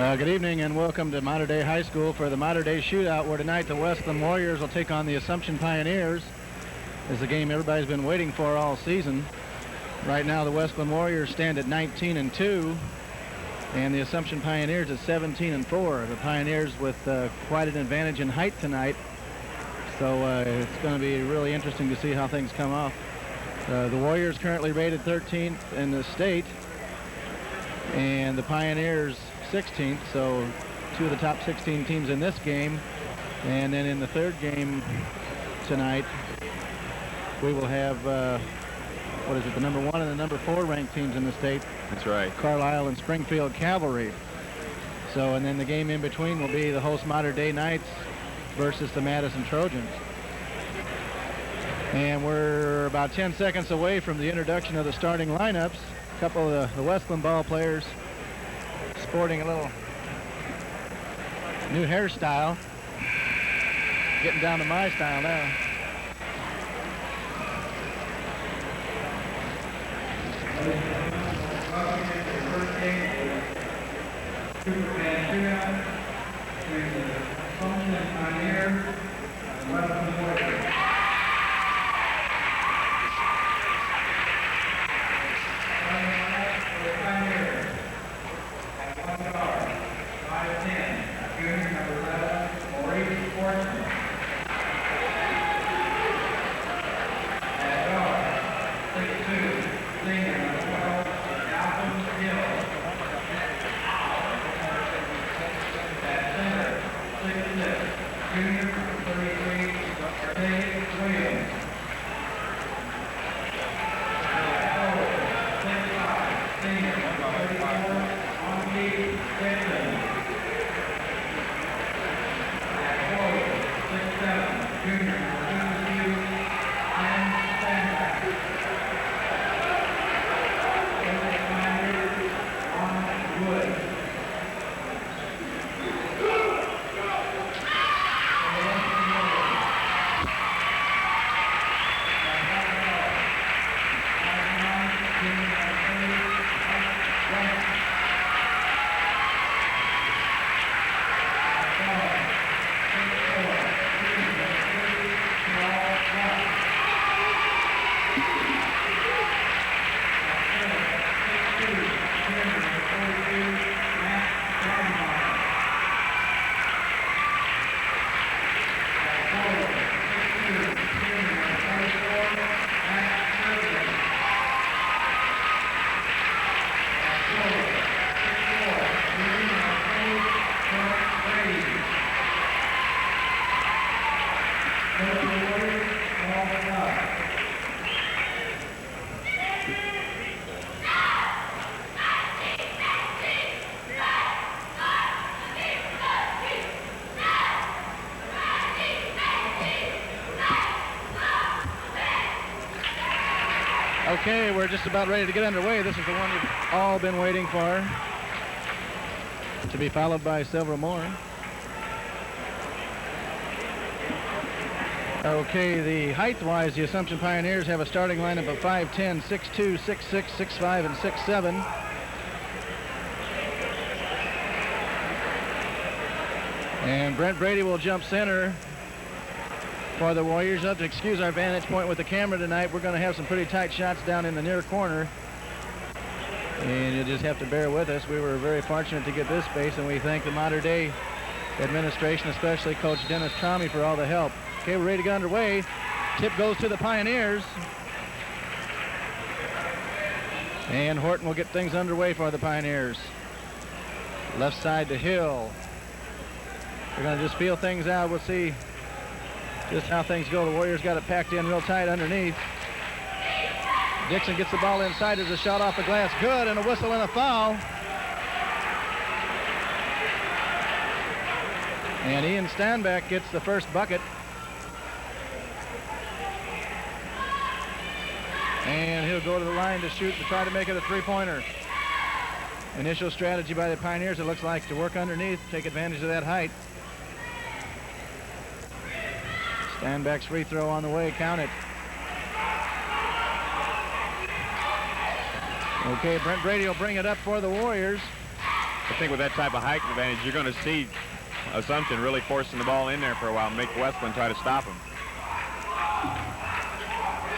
Good evening and welcome to Mater Dei High School for the Mater Dei Shootout, where tonight the Wesclin Warriors will take on the Assumption Pioneers. This is a game everybody's been waiting for all season. Right now the Wesclin Warriors stand at 19-2 and the Assumption Pioneers at 17-4. The Pioneers with quite an advantage in height tonight, so it's going to be really interesting to see how things come off. The Warriors currently rated 13th in the state and the Pioneers 16th, so two of the top 16 teams in this game. And then in the third game tonight, we will have, the number 1 and the number 4 ranked teams in the state. That's right. Carlisle and Springfield Cavalry. So, and then the game in between will be the host Mater Dei Knights versus the Madison Trojans. And we're about 10 seconds away from the introduction of the starting lineups. A couple of the Wesclin ball players sporting a little new hairstyle. Getting down to my style now. Okay, we're just about ready to get underway. This is the one you've all been waiting for, to be followed by several more. Okay, the height-wise, the Assumption Pioneers have a starting lineup of 5'10", 6'2", 6'6", 6'5", and 6'7". And Brent Brede will jump center for the Warriors. Up to excuse our vantage point with the camera tonight. We're going to have some pretty tight shots down in the near corner, and you'll just have to bear with us. We were very fortunate to get this space, and we thank the Mater Dei administration, especially Coach Dennis Trommy, for all the help. Okay, we're ready to get underway. Tip goes to the Pioneers, and Horton will get things underway for the Pioneers. Left side to Hill. We're going to just feel things out. We'll see just how things go. The Warriors got it packed in real tight underneath. Dixon gets the ball inside. There's a shot off the glass. Good, and a whistle and a foul. And Ian Stanback gets the first bucket. And he'll go to the line to shoot to try to make it a three-pointer. Initial strategy by the Pioneers, it looks like, to work underneath, take advantage of that height. Stanback's free throw on the way, count it. Okay, Brent Brede will bring it up for the Warriors. I think with that type of height advantage, you're going to see Assumption really forcing the ball in there for a while and make Wesclin try to stop him.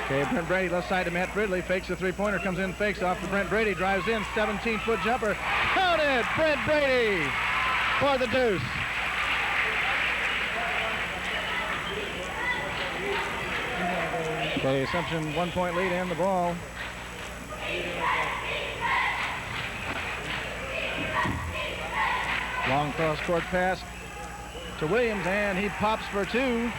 Okay, Brent Brede left side to Matt Fridley, fakes a three-pointer, comes in, fakes off to Brent Brede, drives in, 17-foot jumper, counted, Brent Brede for the deuce. Okay, Assumption 1-point lead and the ball. Long cross-court pass to Williams, and he pops for two.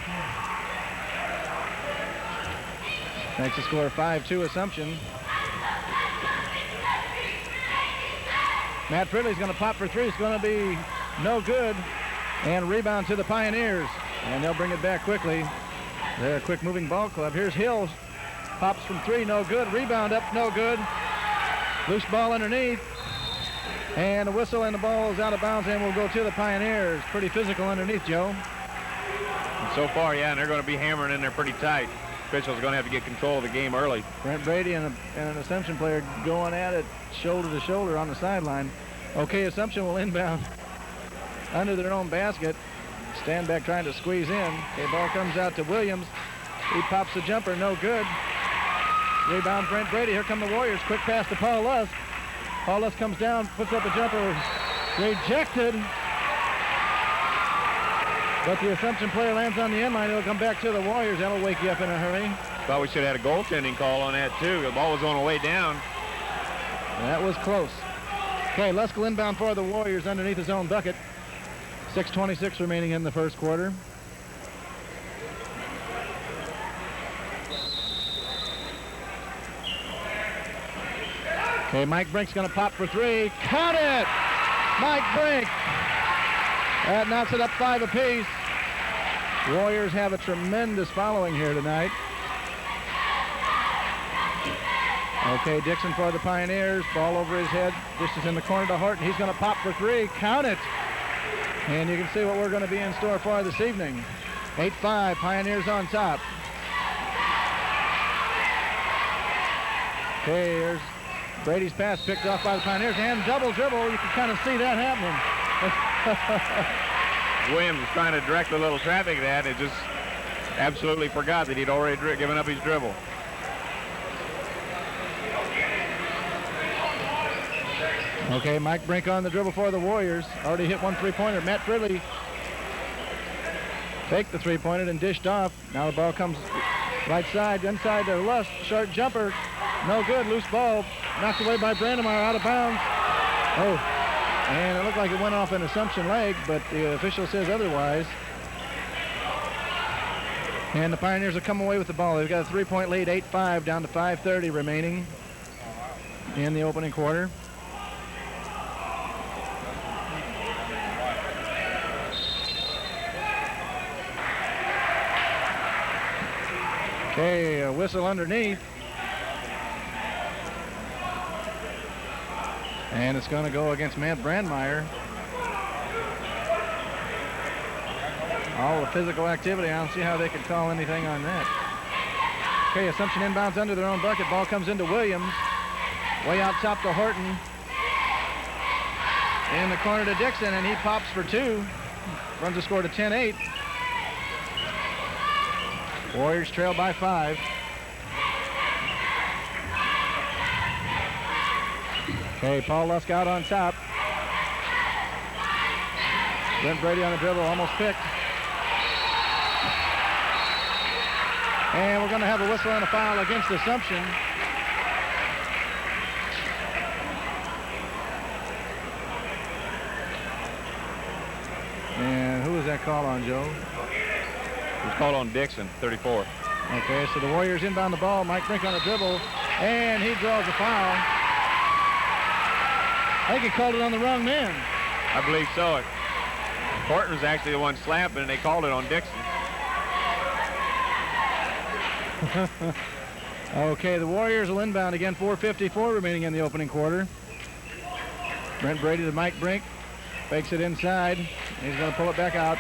Makes the score 5-2 Assumption. Matt Fridley's going to pop for three. It's going to be no good. And rebound to the Pioneers. And they'll bring it back quickly. They're a quick-moving ball club. Here's Hills. Pops from three, no good. Rebound up, no good. Loose ball underneath. And a whistle, and the ball is out of bounds and will go to the Pioneers. Pretty physical underneath, Joe. And so far, yeah, and they're going to be hammering in there pretty tight. Officials are going to have to get control of the game early. Brent Brede and an Assumption player going at it shoulder to shoulder on the sideline. Okay, Assumption will inbound under their own basket. Stand back trying to squeeze in. Okay, ball comes out to Williams. He pops the jumper, no good. Rebound Brent Brede. Here come the Warriors. Quick pass to Paul Lusk. Paul Lusk comes down, puts up a jumper, rejected. But the Assumption player lands on the end line. It'll come back to the Warriors. That'll wake you up in a hurry. Thought we should have had a goaltending call on that, too. The ball was on the way down. That was close. Okay, Lusk will inbound for the Warriors underneath his own bucket. 6:26 remaining in the first quarter. Okay, Mike Brink's going to pop for three. Count it! Mike Brink. That knocks it up 5 apiece. Warriors have a tremendous following here tonight. Okay, Dixon for the Pioneers. Ball over his head. Dishes in the corner to Horton. He's going to pop for three. Count it! And you can see what we're going to be in store for this evening. 8-5, Pioneers on top. Okay, here's Brady's pass picked off by the Pioneers, and double dribble. You can kind of see that happening. Williams was trying to direct a little traffic that and just absolutely forgot that he'd already given up his dribble. Okay, Mike Brink on the dribble for the Warriors. Already hit one three-pointer. Matt Fridley faked the three-pointer and dished off. Now the ball comes right side, inside to Lusk. Short jumper. No good. Loose ball. Knocked away by Brandmeyer, out of bounds. Oh, and it looked like it went off an Assumption leg, but the official says otherwise. And the Pioneers will come away with the ball. They've got a 3-point lead, 8-5, down to 5:30 remaining in the opening quarter. Okay, a whistle underneath. And it's going to go against Matt Brandmeyer. All the physical activity. I don't see how they could call anything on that. Okay, Assumption inbounds under their own bucket. Ball comes into Williams. Way out top to Horton. In the corner to Dixon, and he pops for two. Runs the score to 10-8. Warriors trail by 5. Okay, Paul Lusk out on top. Brent Brede on the dribble, almost picked. And we're going to have a whistle and a foul against Assumption. And who was that call on, Joe? It was called on Dixon, 34. Okay, so the Warriors inbound the ball. Mike Brink on the dribble, and he draws a foul. I think he called it on the wrong man. I believe so. Horton was actually the one slapping, and they called it on Dixon. Okay, the Warriors will inbound again. 4:54 remaining in the opening quarter. Brent Brede to Mike Brink. Fakes it inside. He's going to pull it back out.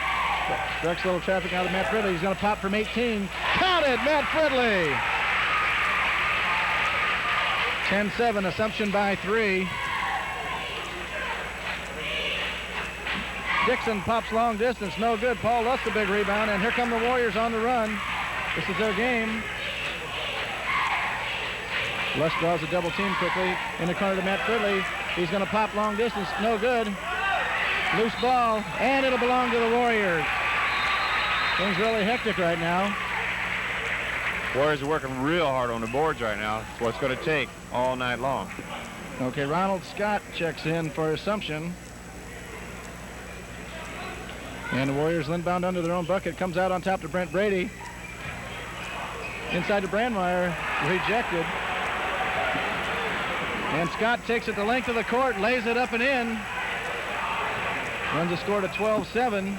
Directs a little traffic out of Matt Fridley. He's going to pop from 18. Counted, Matt Fridley. 10-7, Assumption by 3. Dixon pops long distance, no good. Paul Lusk the big rebound, and here come the Warriors on the run. This is their game. Lusk draws a double team quickly in the corner to Matt Fridley. He's going to pop long distance, no good. Loose ball, and it'll belong to the Warriors. Things really hectic right now. Warriors are working real hard on the boards right now. It's what it's going to take all night long. Okay, Ronald Scott checks in for Assumption. And the Warriors inbound under their own bucket. Comes out on top to Brent Brede. Inside to Brandmeyer, rejected. And Scott takes it the length of the court, lays it up and in. Runs the score to 12-7.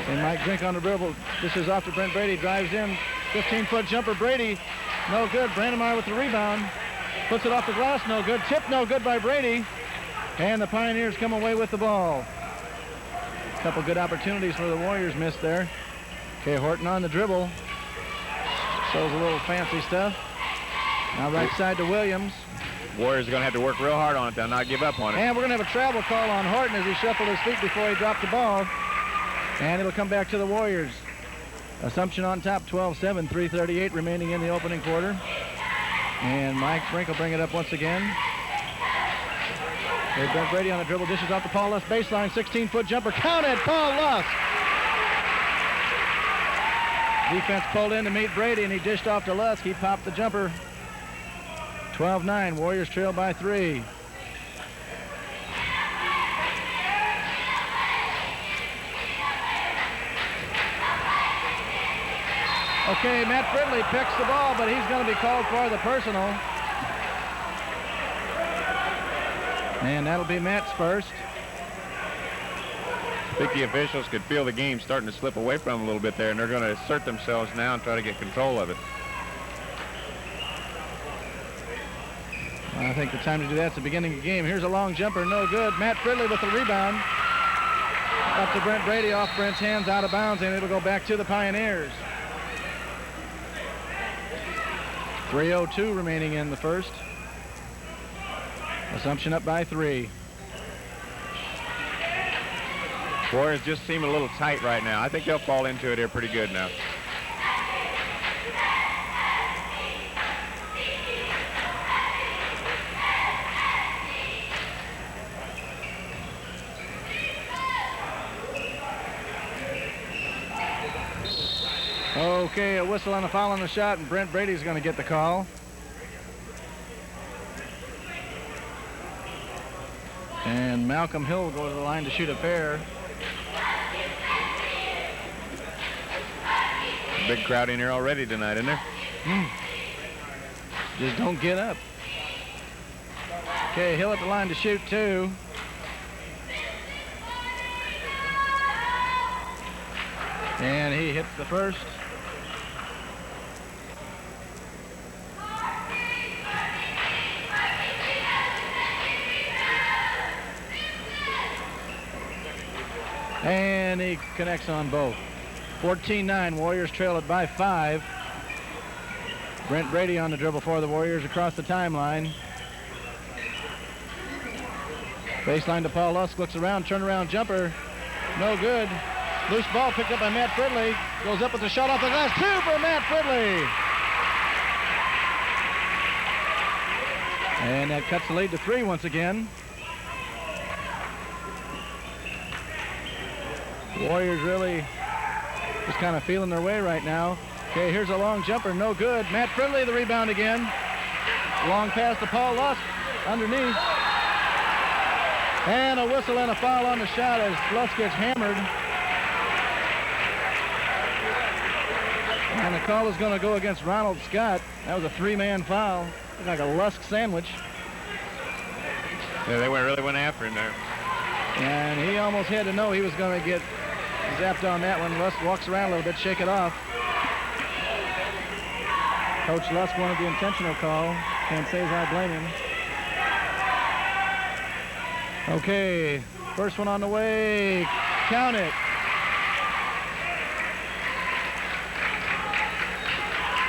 And Mike Brink on the dribble. This is off to Brent Brede. Drives in. 15-foot jumper. Brede. No good. Brandmeyer with the rebound. Puts it off the glass. No good. Tip no good by Brede. And the Pioneers come away with the ball. A couple good opportunities for the Warriors missed there. Okay, Horton on the dribble. Shows a little fancy stuff. Now right side to Williams. Warriors are going to have to work real hard on it. They'll not give up on it. And we're going to have a travel call on Horton as he shuffled his feet before he dropped the ball. And it'll come back to the Warriors. Assumption on top, 12-7, 3:38 remaining in the opening quarter. And Mike Brink will bring it up once again. There's Brent Brede on the dribble, dishes off the Paul Lusk baseline, 16-foot jumper, counted, Paul Lusk. Defense pulled in to meet Brede, and he dished off to Lusk. He popped the jumper. 12-9, Warriors trail by 3. Okay, Matt Fridley picks the ball, but he's going to be called for the personal. And that'll be Matt's first. I think the officials could feel the game starting to slip away from them a little bit there, and they're going to assert themselves now and try to get control of it. I think the time to do that's the beginning of the game. Here's a long jumper, no good. Matt Fridley with the rebound. Up to Brent Brede, off Brent's hands, out of bounds, and it'll go back to the Pioneers. 3:02 remaining in the first. Assumption up by 3. Warriors just seem a little tight right now. I think they'll fall into it here pretty good now. Okay, a whistle and a foul on the shot, and Brent Brady's going to get the call. And Malcolm Hill will go to the line to shoot a pair. Big crowd in here already tonight, isn't there? Just don't get up. Okay, Hill at the line to shoot 2. And he hits the first. And he connects on both. 14-9, Warriors trail it by 5. Brent Brede on the dribble for the Warriors across the timeline. Baseline to Paul Lusk, looks around, turnaround jumper, no good. Loose ball picked up by Matt Fridley. Goes up with the shot off the glass. 2 for Matt Fridley. And that cuts the lead to 3 once again. Warriors really just kind of feeling their way right now. Okay, here's a long jumper, no good. Matt Fridley the rebound again. Long pass to Paul Lusk underneath. And a whistle and a foul on the shot as Lusk gets hammered. And the call is going to go against Ronald Scott. That was a 3-man foul. Looked like a Lusk sandwich. Yeah, they really went after him there. And he almost had to know he was going to get zapped on that one. Lusk walks around a little bit, shake it off. Coach Lusk wanted the intentional call. Can't say as I blame him. Okay, first one on the way. Count it.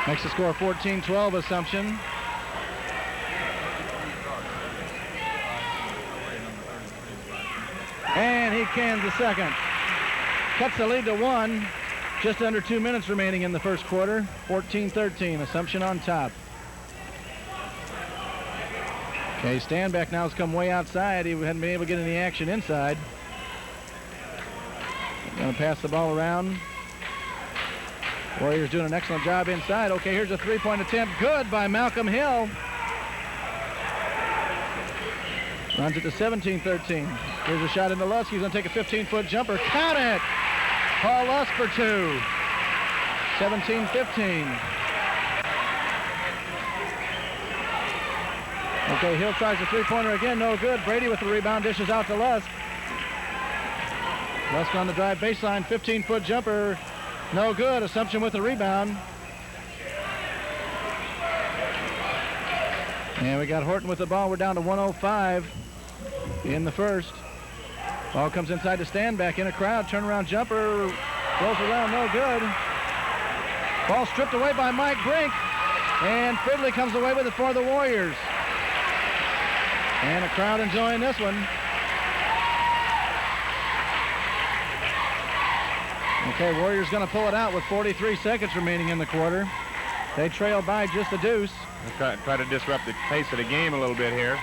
Makes the score 14-12 Assumption. And he cans the second. Cuts the lead to 1. Just under 2 minutes remaining in the first quarter. 14-13, Assumption on top. Okay, Standback now has come way outside. He hadn't been able to get any action inside. Going to pass the ball around. Warriors doing an excellent job inside. Okay, here's a three-point attempt. Good by Malcolm Hill. Runs it to 17-13. Here's a shot into Lusk. He's going to take a 15-foot jumper. Count it! Paul Lusk for 2. 17-15. Okay, Hill tries a three-pointer again. No good. Brede with the rebound. Dishes out to Lusk. Lusk on the drive baseline. 15-foot jumper. No good. Assumption with the rebound. And we got Horton with the ball. We're down to 105 in the first. Ball comes inside to Standback in a crowd. Turnaround jumper. Rolls around. No good. Ball stripped away by Mike Brink. And Fridley comes away with it for the Warriors. And a crowd enjoying this one. Okay, Warriors going to pull it out with 43 seconds remaining in the quarter. They trail by just a deuce. Try to disrupt the pace of the game a little bit here.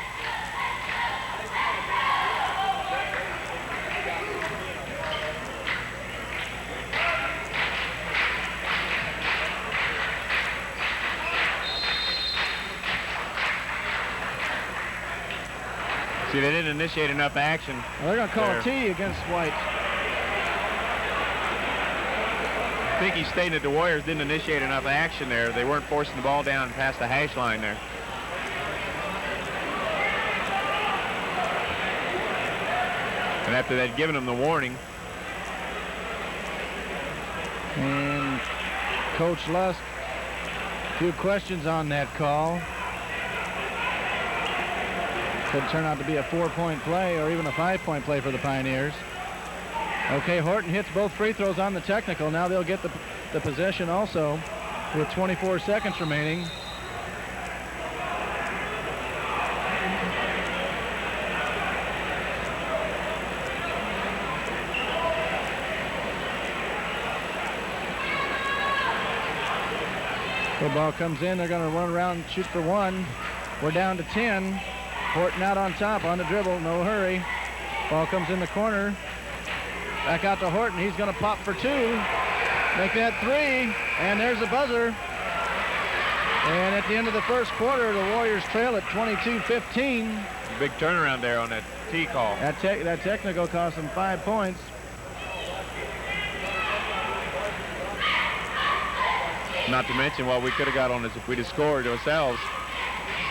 See, they didn't initiate enough action. Well, they're going to call a T against White. I think he's stating that the Warriors didn't initiate enough action there. They weren't forcing the ball down past the hash line there. And after they'd given him the warning. And Coach Lusk, a few questions on that call. Could turn out to be a 4-point play or even a 5-point play for the Pioneers. Okay, Horton hits both free throws on the technical. Now they'll get the possession also with 24 seconds remaining. The ball comes in. They're going to run around and shoot for 1. We're down to 10. Horton out on top on the dribble. No hurry. Ball comes in the corner. Back out to Horton. He's going to pop for 2. Make that 3. And there's the buzzer. And at the end of the first quarter, the Warriors trail at 22-15. Big turnaround there on that T call. That technical cost them 5 points. Not to mention what we could have got on this if we'd have scored ourselves.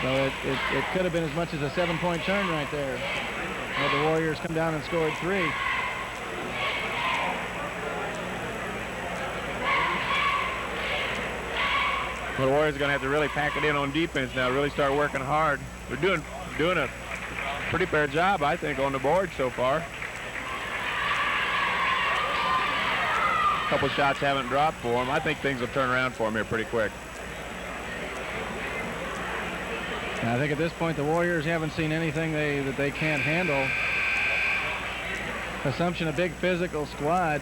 So it could have been as much as a 7-point turn right there. Had the Warriors come down and scored 3. Well, the Warriors are going to have to really pack it in on defense now, really start working hard. They're doing a pretty fair job, I think, on the board so far. A couple shots haven't dropped for them. I think things will turn around for them here pretty quick. I think at this point the Warriors haven't seen anything that they can't handle. Assumption, a big physical squad.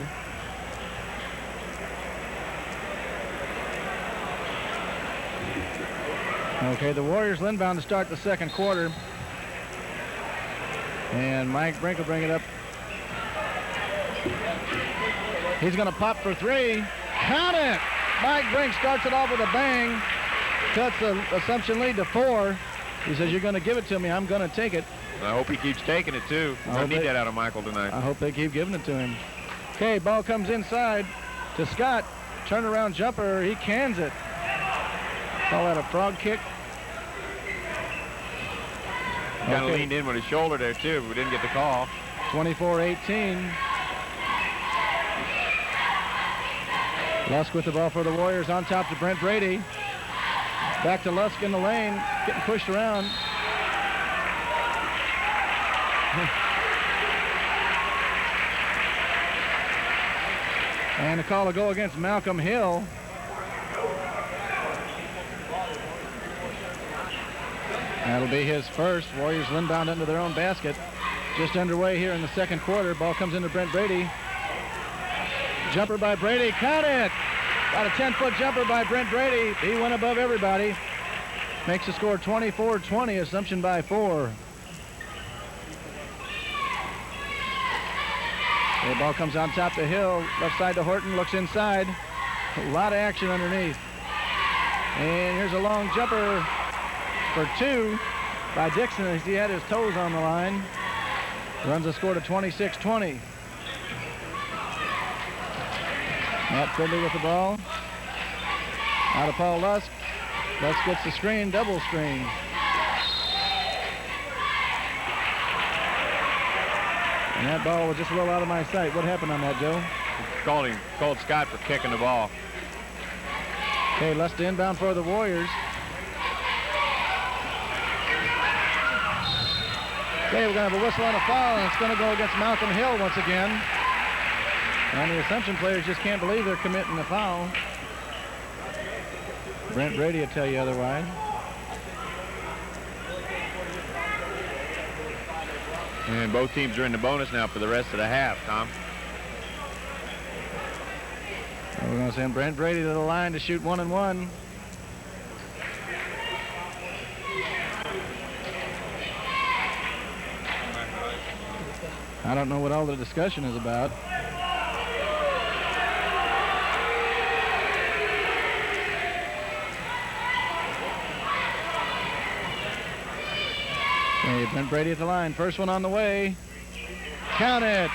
Okay, the Warriors inbound to start the second quarter. And Mike Brink will bring it up. He's going to pop for 3. Count it! Mike Brink starts it off with a bang. Cuts the Assumption lead to 4. He says, you're going to give it to me. I'm going to take it. I hope he keeps taking it, too. I need that out of Michael tonight. I hope they keep giving it to him. Okay, ball comes inside to Scott. Turnaround jumper. He cans it. Call that a frog kick. Kind of leaned in with his shoulder there, too, but we didn't get the call. 24-18. Lusk with the ball for the Warriors on top to Brent Brede. Back to Lusk in the lane, getting pushed around. And the call will go against Malcolm Hill. That'll be his first. Warriors inbound into their own basket. just underway here in the second quarter. Ball comes into Brent Brede. Jumper by Brede, count it! About a 10-foot jumper by Brent Brede. He went above everybody. Makes the score 24-20, Assumption by 4. The ball comes on top the hill, left side to Horton, looks inside. A lot of action underneath. And here's a long jumper for 2 by Dixon as he had his toes on the line. Runs the score to 26-20. Matt Fridley with the ball. Out of Paul Lusk. Lusk gets the screen, double screen. And that ball was just a little out of my sight. What happened on that, Joe? Called Scott for kicking the ball. Okay, Lusk inbound for the Warriors. Okay, we're going to have a whistle and a foul, and it's going to go against Malcolm Hill once again. And the Assumption players just can't believe they're committing a foul. Brent Brede will tell you otherwise. And both teams are in the bonus now for the rest of the half, Tom. We're going to send Brent Brede to the line to shoot 1 and 1. I don't know what all the discussion is about. Okay, Brent Brede at the line. First one on the way. Count it.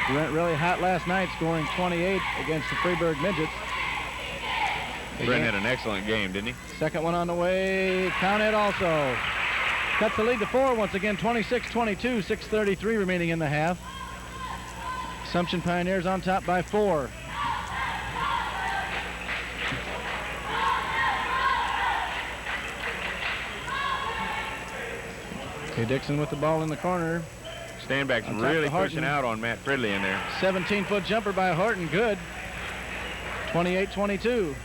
He went really hot last night, scoring 28 against the Freeburg Midgets. Brent had an excellent game, didn't he? Second one on the way. Count it also. Cuts the lead to 4 once again, 26-22, 6:33 remaining in the half. Assumption Pioneers on top by 4. Okay, Dixon with the ball in the corner. Standback's really pushing out on Matt Fridley in there. 17-foot jumper by Horton, good. 28-22.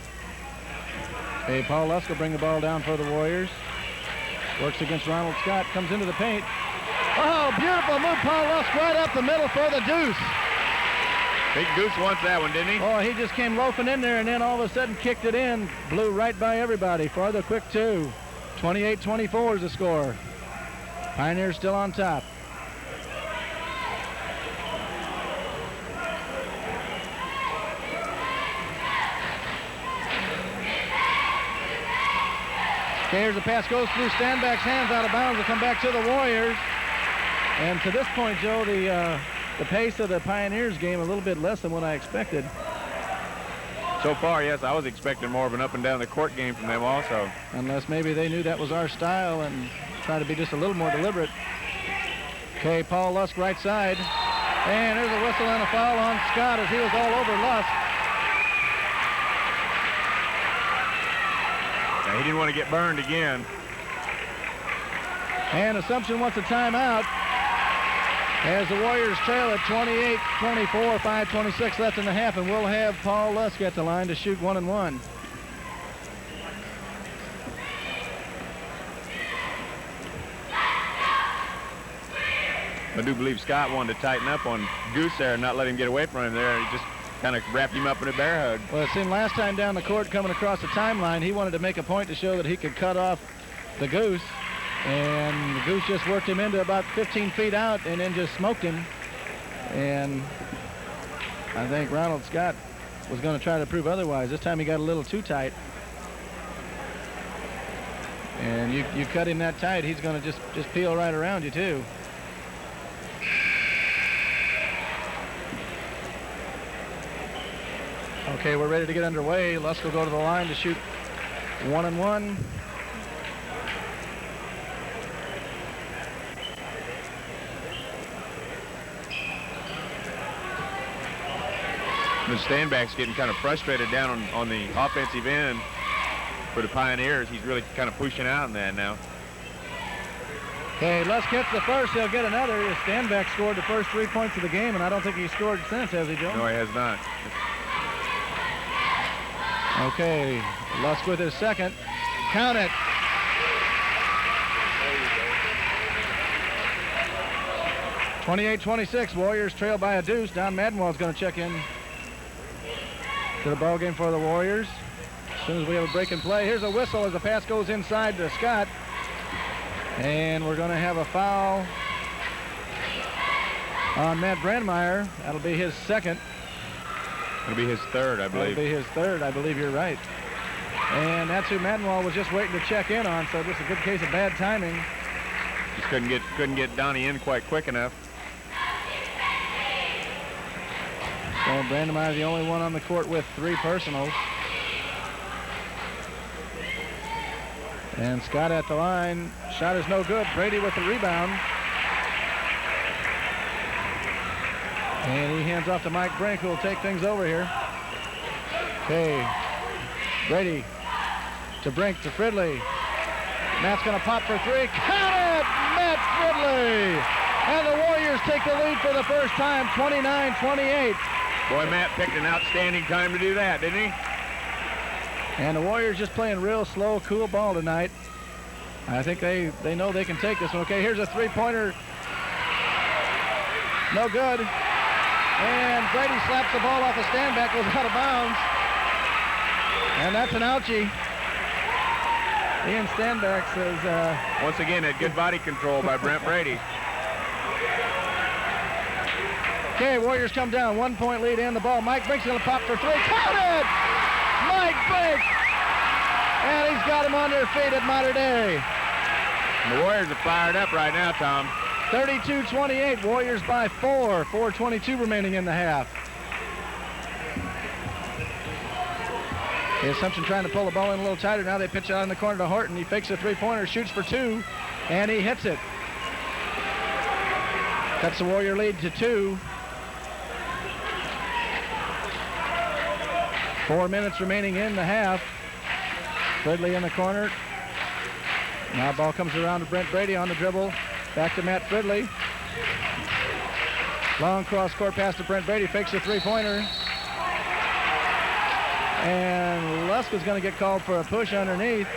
Okay, Paul Lusk will bring the ball down for the Warriors. Works against Ronald Scott, comes into the paint. Oh, beautiful move, Paul Lusk right up the middle for the deuce. Big Goose wants that one, didn't he? Oh, he just came loafing in there and then all of a sudden kicked it in. Blew right by everybody for the quick 2. 28-24 is the score. Pioneers still on top. Okay, here's the pass, goes through Standback's hands, out of bounds. Will come back to the Warriors. And to this point, Joe, the pace of the Pioneers game a little bit less than what I expected. So far, yes, I was expecting more of an up and down the court game from them also. Unless maybe they knew that was our style and try to be just a little more deliberate. Okay, Paul Lusk right side. And there's a whistle and a foul on Scott as he was all over Lusk. Now, he didn't want to get burned again. And Assumption wants a timeout as the Warriors trail at 28-24, 5:26 left in the half, and we'll have Paul Lusk at the line to shoot 1 and 1. I do believe Scott wanted to tighten up on Goose there and not let him get away from him there. He just kind of wrapped him up in a bear hug. Well, it seemed last time down the court coming across the timeline, he wanted to make a point to show that he could cut off the Goose. And the Goose just worked him into about 15 feet out and then just smoked him. And I think Ronald Scott was going to try to prove otherwise. This time he got a little too tight. And you cut him that tight, he's going to just peel right around you too. Okay, we're ready to get underway. Lusk will go to the line to shoot 1 and 1. The Standback's getting kind of frustrated down on the offensive end for the Pioneers. He's really kind of pushing out in that now. Okay, Lusk hits the first. He'll get another. Standback scored the first 3 points of the game, and I don't think he's scored since, has he, Joe? No, he has not. Okay, Lusk with his second. Count it. 28-26, Warriors trail by a deuce. Donny Madenwald's going to check in to the ball game for the Warriors. As soon as we have a break in play, here's a whistle as the pass goes inside to Scott. And we're going to have a foul on Matt Brandmeyer. That'll be his second. It'll be his third, I believe. That'll be his third, I believe you're right. And that's who Madenwald was just waiting to check in on, so just a good case of bad timing. Just couldn't get Donny in quite quick enough. So Brandmeyer the only one on the court with 3 personals. And Scott at the line. Shot is no good. Brede with the rebound. And he hands off to Mike Brink, who will take things over here. Okay. Brede to Brink to Fridley. Matt's going to pop for 3. Count it! Matt Fridley! And the Warriors take the lead for the first time, 29-28. Boy, Matt picked an outstanding time to do that, didn't he? And the Warriors just playing real slow, cool ball tonight. I think they know they can take this one. Okay, here's a 3-pointer. No good. And Brede slaps the ball off a standback, goes out of bounds. And that's an ouchie. Ian Standback says... Once again, that good body control by Brent Brede. Okay, Warriors come down. 1-point lead and the ball. Mike Brink's going to pop for 3. Count it! Mike Brink! And he's got him on their feet at Mater Dei. And the Warriors are fired up right now, Tom. 32-28, Warriors by 4. 4:22 remaining in the half. The Assumption trying to pull the ball in a little tighter. Now they pitch out in the corner to Horton. He fakes a 3-pointer, shoots for 2, and he hits it. Cuts the Warrior lead to 2. 4 minutes remaining in the half. Fridley in the corner. Now ball comes around to Brent Brede on the dribble. Back to Matt Fridley. Long cross court pass to Brent Brede. Fakes a 3-pointer. And Lusk is going to get called for a push underneath.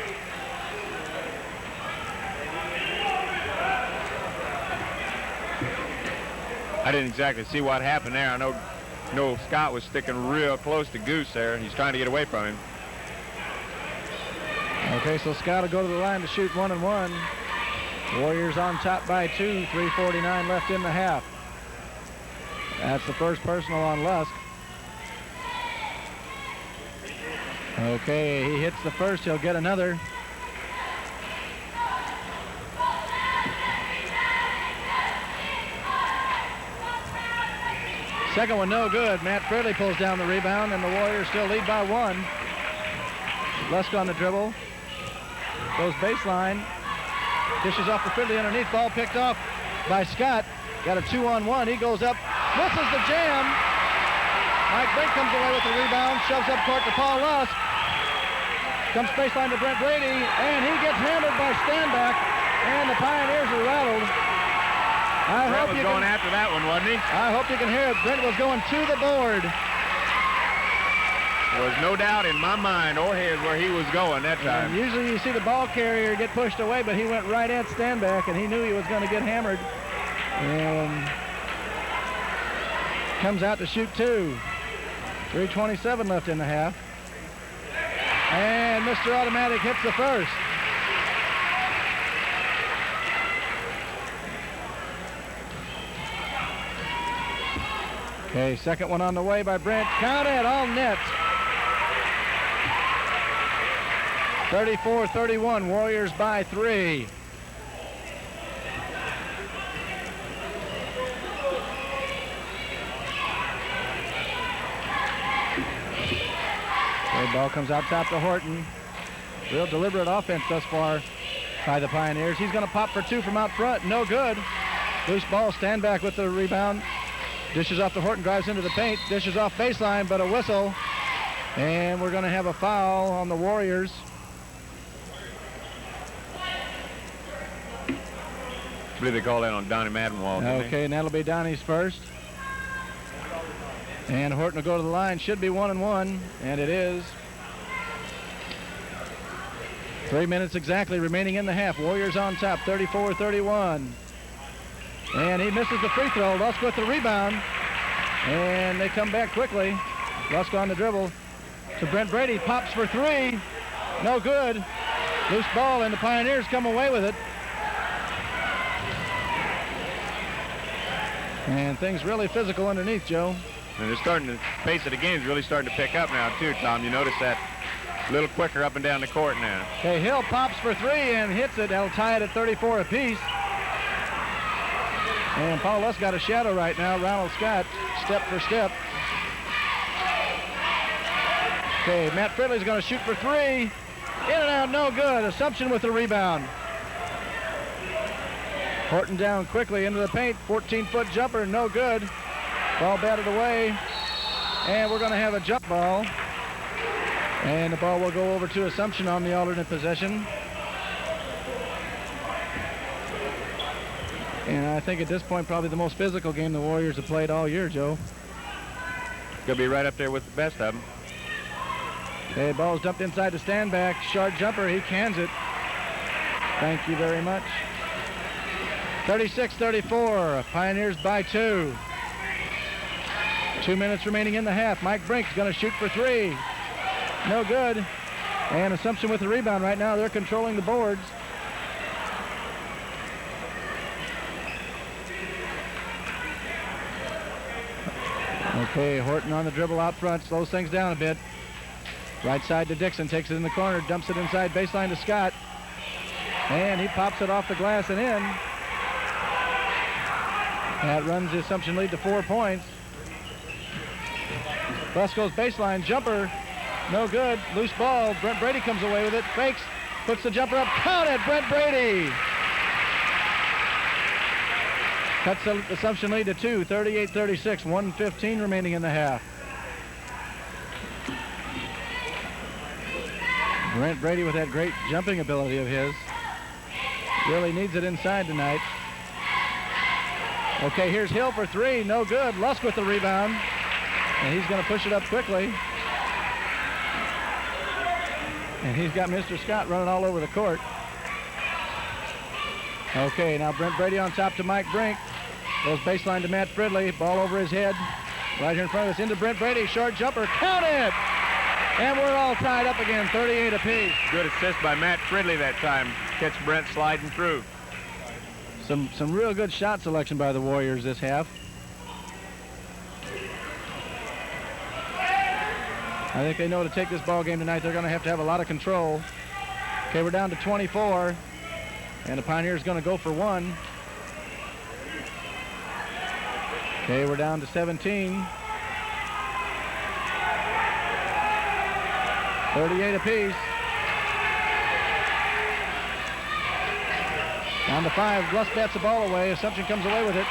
I didn't exactly see what happened there. I know Scott was sticking real close to Goose there. He's trying to get away from him. Okay, so Scott will go to the line to shoot 1-1. Warriors on top by 2. 3:49 left in the half. That's the first personal on Lusk. Okay, he hits the first. He'll get another. Second one no good. Matt Fridley pulls down the rebound, and the Warriors still lead by 1. Lusk on the dribble. Goes baseline. Dishes off to Fridley underneath. Ball picked off by Scott. Got a 2-on-1. He goes up. Misses the jam. Mike Brink comes away with the rebound. Shoves up court to Paul Lusk. Comes baseline to Brent Brede. And he gets hammered by Standback. And the Pioneers are rattled. Brent was going after that one, wasn't he? I hope you can hear it. Brent was going to the board. There was no doubt in my mind or his where he was going that time. And usually you see the ball carrier get pushed away, but he went right at Standback, and he knew he was going to get hammered. And comes out to shoot 2. 3:27 left in the half. And Mr. Automatic hits the first. Okay, second one on the way by Brent. Count it, all net. 34-31, Warriors by 3. Okay, ball comes out top to Horton. Real deliberate offense thus far by the Pioneers. He's going to pop for 2 from out front. No good. Loose ball, Standback with the rebound. Dishes off to Horton, drives into the paint. Dishes off baseline, but a whistle. And we're going to have a foul on the Warriors. I believe they called that on Donny Madenwald. Okay, and that'll be Donny's first. And Horton will go to the line. Should be 1-1, and it is. 3 minutes exactly remaining in the half. Warriors on top, 34-31. And he misses the free throw. Lusk with the rebound. And they come back quickly. Lusk on the dribble to Brent Brede. Pops for three. No good. Loose ball, and the Pioneers come away with it. And things really physical underneath, Joe. And they're starting to, pace of the game is really starting to pick up now, too, Tom. You notice that a little quicker up and down the court now. Okay, Hill pops for three and hits it. That'll tie it at 34 apiece. And Paul Lusk got a shadow right now. Ronald Scott, step for step. Okay, Matt Fridley's going to shoot for three. In and out, no good. Assumption with the rebound. Horton down quickly into the paint. 14-foot jumper, no good. Ball batted away. And we're going to have a jump ball. And the ball will go over to Assumption on the alternate possession. And I think at this point, probably the most physical game the Warriors have played all year, Joe. Gonna be right up there with the best of them. Okay, ball's dumped inside the stand back. Short jumper, he cans it. Thank you very much. 36-34, Pioneers by 2. 2 minutes remaining in the half. Mike Brink's gonna shoot for three. No good. And Assumption with the rebound right now. They're controlling the boards. Okay, Horton on the dribble out front, slows things down a bit. Right side to Dixon, takes it in the corner, dumps it inside baseline to Scott. And he pops it off the glass and in. That runs the Assumption lead to 4 points. Busko's baseline jumper, no good. Loose ball, Brent Brede comes away with it, fakes, puts the jumper up, count it, Brent Brede! Cuts the Assumption lead to 2, 38-36, 1:15 remaining in the half. Brent Brede with that great jumping ability of his. Really needs it inside tonight. Okay, here's Hill for three, no good. Lusk with the rebound. And he's going to push it up quickly. And he's got Mr. Scott running all over the court. Okay, now Brent Brede on top to Mike Brink. Goes baseline to Matt Fridley. Ball over his head. Right here in front of us into Brent Brede. Short jumper. Count it! And we're all tied up again, 38 apiece. Good assist by Matt Fridley that time. Catch Brent sliding through. Some real good shot selection by the Warriors this half. I think they know to take this ball game tonight. They're going to have a lot of control. Okay, we're down to 24. And the Pioneers going to go for one. Okay, we're down to 17. 38 apiece. Down to 5. Lusk bats the ball away. Assumption comes away with it.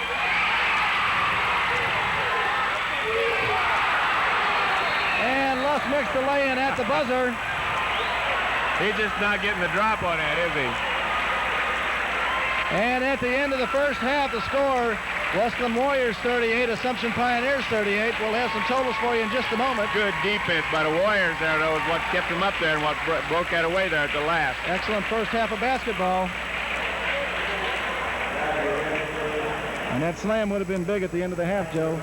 And Lusk makes the lay-in at the buzzer. He's just not getting the drop on that, is he? And at the end of the first half, the score, Wesclin Warriors 38, Assumption Pioneers 38. We'll have some totals for you in just a moment. Good defense by the Warriors there, though, is what kept them up there and what broke that away there at the last. Excellent first half of basketball. And that slam would have been big at the end of the half, Joe.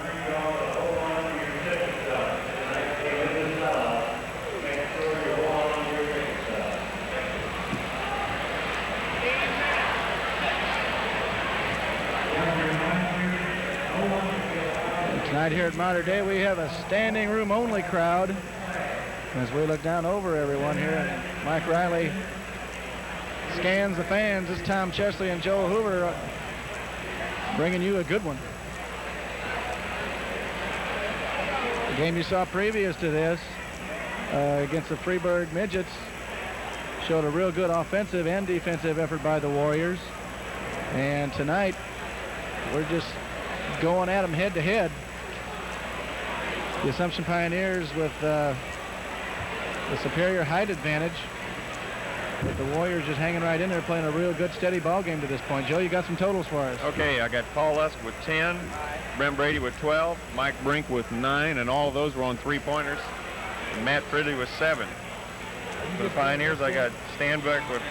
Tonight here at Mater Dei, we have a standing room only crowd as we look down over everyone here. And Mike Riley scans the fans. This is Tom Chesley and Joe Hoover bringing you a good one. The game you saw previous to this against the Freeburg Midgets showed a real good offensive and defensive effort by the Warriors. And tonight, we're just going at them head to head. The Assumption Pioneers with the superior height advantage. But the Warriors just hanging right in there, playing a real good, steady ball game to this point. Joe, you got some totals for us. Okay, I got Paul Lusk with 10, Brent Brede with 12, Mike Brink with 9, and all of those were on three-pointers. And Matt Fridley with 7. For the Pioneers, I got Stanbeck with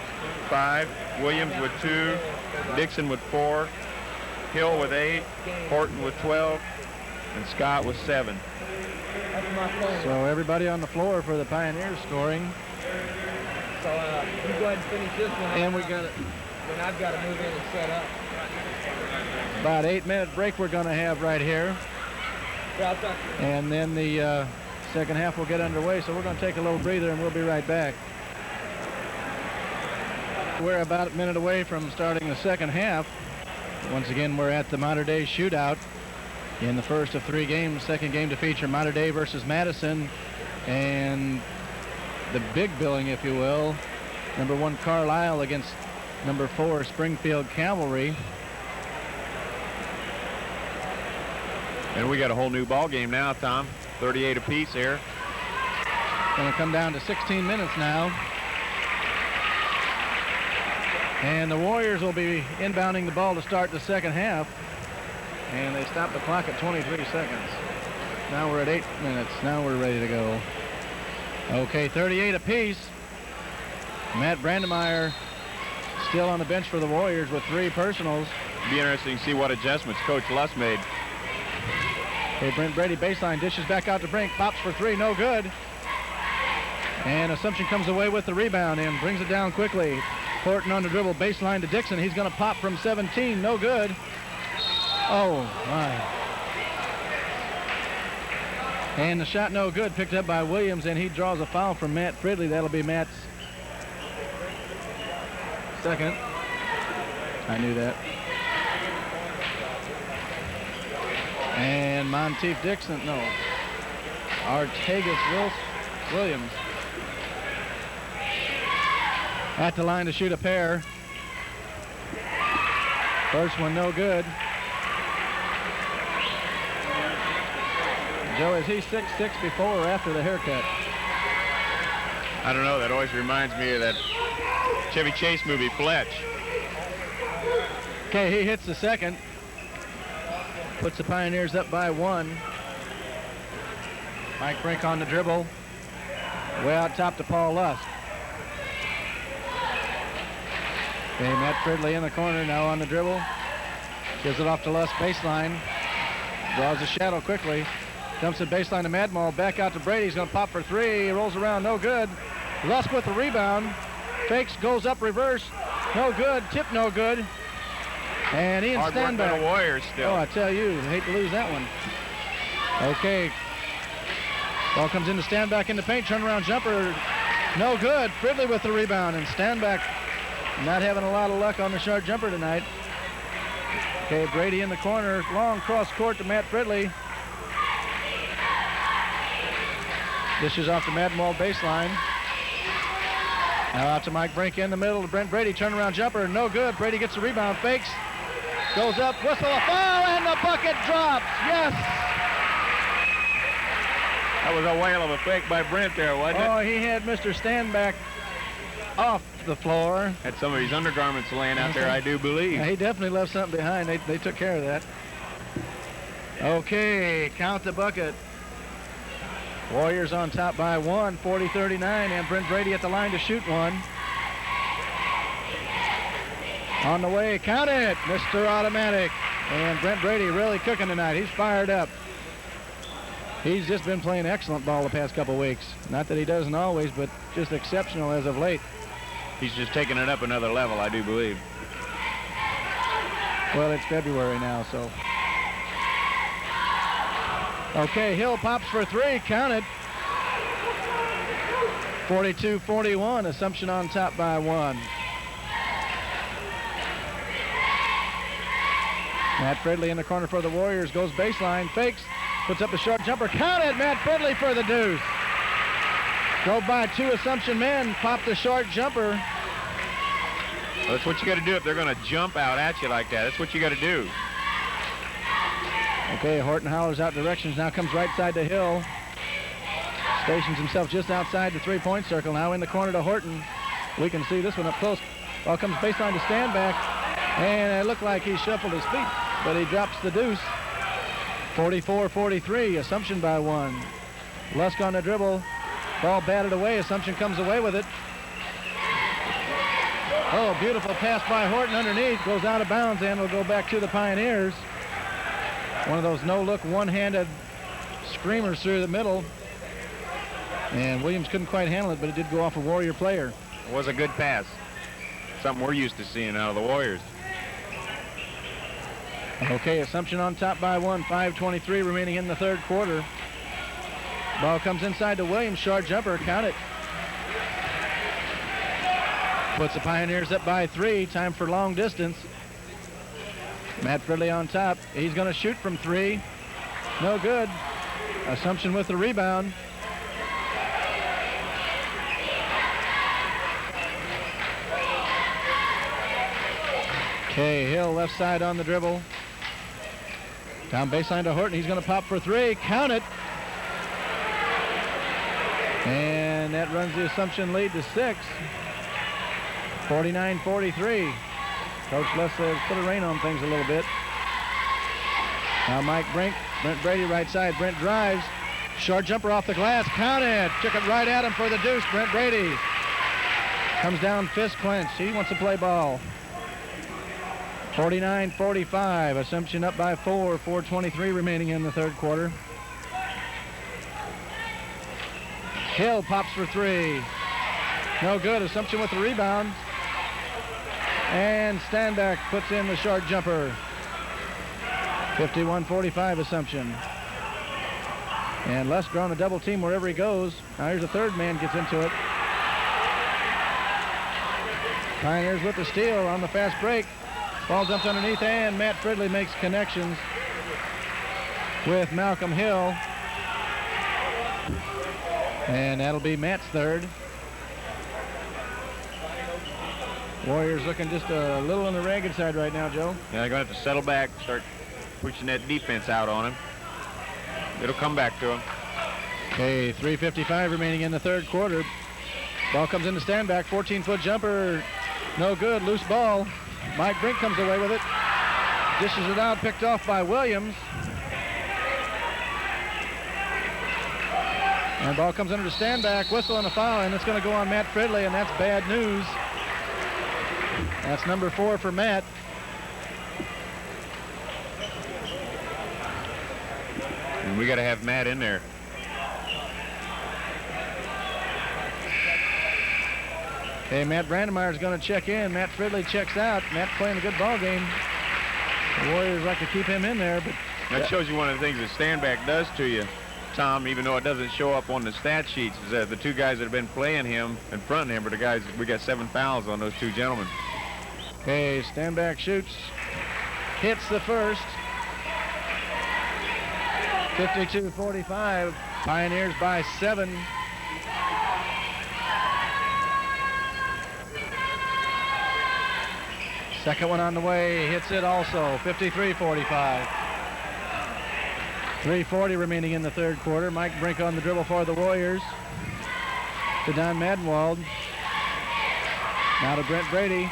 5, Williams with 2, Dixon with 4, Hill with 8, Horton with 12, and Scott with 7. So everybody on the floor for the Pioneers scoring. So you go ahead and finish this one. And we got it. Then I've got to move in and set up. About 8-minute break we're going to have right here. And then the second half will get underway, so we're going to take a little breather and we'll be right back. We're about a minute away from starting the second half. Once again, we're at the Mater Dei Shootout in the first of 3 games. Second game to feature Mater Dei versus Madison, and the big billing, if you will, number 1 Carlisle against number 4 Springfield Cavalry. And we got a whole new ball game now, Tom. 38 apiece here. Going to come down to 16 minutes now. And the Warriors will be inbounding the ball to start the second half. And they stop the clock at 23 seconds. Now we're at 8 minutes. Now we're ready to go. Okay, 38 apiece. Matt Brandmeyer still on the bench for the Warriors with 3 personals. Be interesting to see what adjustments Coach Lusk made. Okay, Brent Brede baseline, dishes back out to Brink, pops for 3, no good. And Assumption comes away with the rebound and brings it down quickly. Horton on the dribble, baseline to Dixon. He's going to pop from 17, no good. Oh, my. And the shot no good, picked up by Williams, and he draws a foul from Matt Fridley. That'll be Matt's second. I knew that. And Monteith Dixon, no. Artegas Williams at the line to shoot a pair. First one no good. Joe, is he 6'6" before or after the haircut? I don't know. That always reminds me of that Chevy Chase movie, Fletch. Okay, he hits the second. Puts the Pioneers up by 1. Mike Brink on the dribble. Way out top to Paul Lusk. Okay, Matt Fridley in the corner now on the dribble. Gives it off to Lusk baseline. Draws a shadow quickly. Dumps it baseline to Madenwald. Back out to Brady. He's going to pop for 3. He rolls around, no good. Lusk with the rebound. Fakes, goes up, reverse. No good. Tip no good. And Ian Hard work by the Warriors still. Oh, I tell you, I hate to lose that one. Okay. Ball comes in to Standback in the paint. Turnaround jumper. No good. Fridley with the rebound. And Standback not having a lot of luck on the short jumper tonight. Okay, Brady in the corner. Long cross court to Matt Fridley. Dishes off to Madenwald baseline. Now out to Mike Brink in the middle to Brent Brede. Turnaround jumper. No good. Brady gets the rebound. Fakes. Goes up, whistle, a foul, and the bucket drops. Yes! That was a whale of a fake by Brent there, wasn't it? Oh, he had Mr. Standback off the floor. Had some of his undergarments laying out there, I do believe. Yeah, he definitely left something behind. They took care of that. Okay, count the bucket. Warriors on top by 1, 40-39, and Brent Brede at the line to shoot one. On the way, count it, Mr. Automatic. And Brent Brede really cooking tonight. He's fired up. He's just been playing excellent ball the past couple weeks. Not that he doesn't always, but just exceptional as of late. He's just taking it up another level, I do believe. Well, it's February now, so. Okay, Hill pops for 3, count it. 42-41, Assumption on top by 1. Matt Fridley in the corner for the Warriors, goes baseline, fakes, puts up a short jumper, counted, Matt Fridley for the deuce. Go by 2 Assumption men, pop the short jumper. Well, that's what you got to do if they're going to jump out at you like that. That's what you got to do. Okay, Horton hollers out directions, now comes right side to Hill. Stations himself just outside the 3-point circle, now in the corner to Horton. We can see this one up close. Ball comes baseline to Standback, and it looked like he shuffled his feet, but he drops the deuce. 44-43, Assumption by 1. Lusk on the dribble, ball batted away, Assumption comes away with it. Oh, beautiful pass by Horton underneath. Goes out of bounds and will go back to the Pioneers. One of those no-look, one-handed screamers through the middle. And Williams couldn't quite handle it, but it did go off a Warrior player. It was a good pass. Something we're used to seeing out of the Warriors. Okay, Assumption on top by 1. 5:23 remaining in the third quarter. Ball comes inside to Williams. Short jumper. Count it. Puts the Pioneers up by 3. Time for long distance. Matt Fridley on top. He's going to shoot from 3. No good. Assumption with the rebound. Okay, Hill left side on the dribble. Down baseline to Horton. He's going to pop for 3. Count it. And that runs the Assumption lead to 6. 49-43. Coach Les says put a rein on things a little bit. Now Mike Brink, Brent Brede right side. Brent drives. Short jumper off the glass. Count it. Took it right at him for the deuce. Brent Brede comes down fist clench. He wants to play ball. 49-45. Assumption up by 4. 4:23 remaining in the third quarter. Hill pops for 3. No good. Assumption with the rebound. And Standback puts in the short jumper. 51-45 Assumption. And Lusk drawing a double team wherever he goes. Now here's a third man gets into it. Pioneers with the steal on the fast break. Ball dumps underneath, and Matt Fridley makes connections with Malcolm Hill. And that'll be Matt's third. Warriors looking just a little on the ragged side right now, Joe. Yeah, they're going to have to settle back, start pushing that defense out on him. It'll come back to him. Okay, 3:55 remaining in the third quarter. Ball comes in to Standback. 14-foot jumper. No good. Loose ball. Mike Brink comes away with it. Dishes it out, picked off by Williams. And ball comes under to Standback. Whistle and a foul, and it's going to go on Matt Fridley, and that's bad news. That's number 4 for Matt. And we got to have Matt in there. Okay, Matt Brandmeyer is going to check in. Matt Fridley checks out. Matt playing a good ball game. The Warriors like to keep him in there, but that shows you one of the things that Standback does to you, Tom, even though it doesn't show up on the stat sheets, is that the two guys that have been playing him in front of him are the guys, we got 7 fouls on those two gentlemen. Okay, Standback shoots. Hits the first. 52-45. Pioneers by 7. Second one on the way, hits it also. 53-45. 3:40 remaining in the third quarter. Mike Brink on the dribble for the Warriors. To Donny Madenwald. Now to Brent Brede.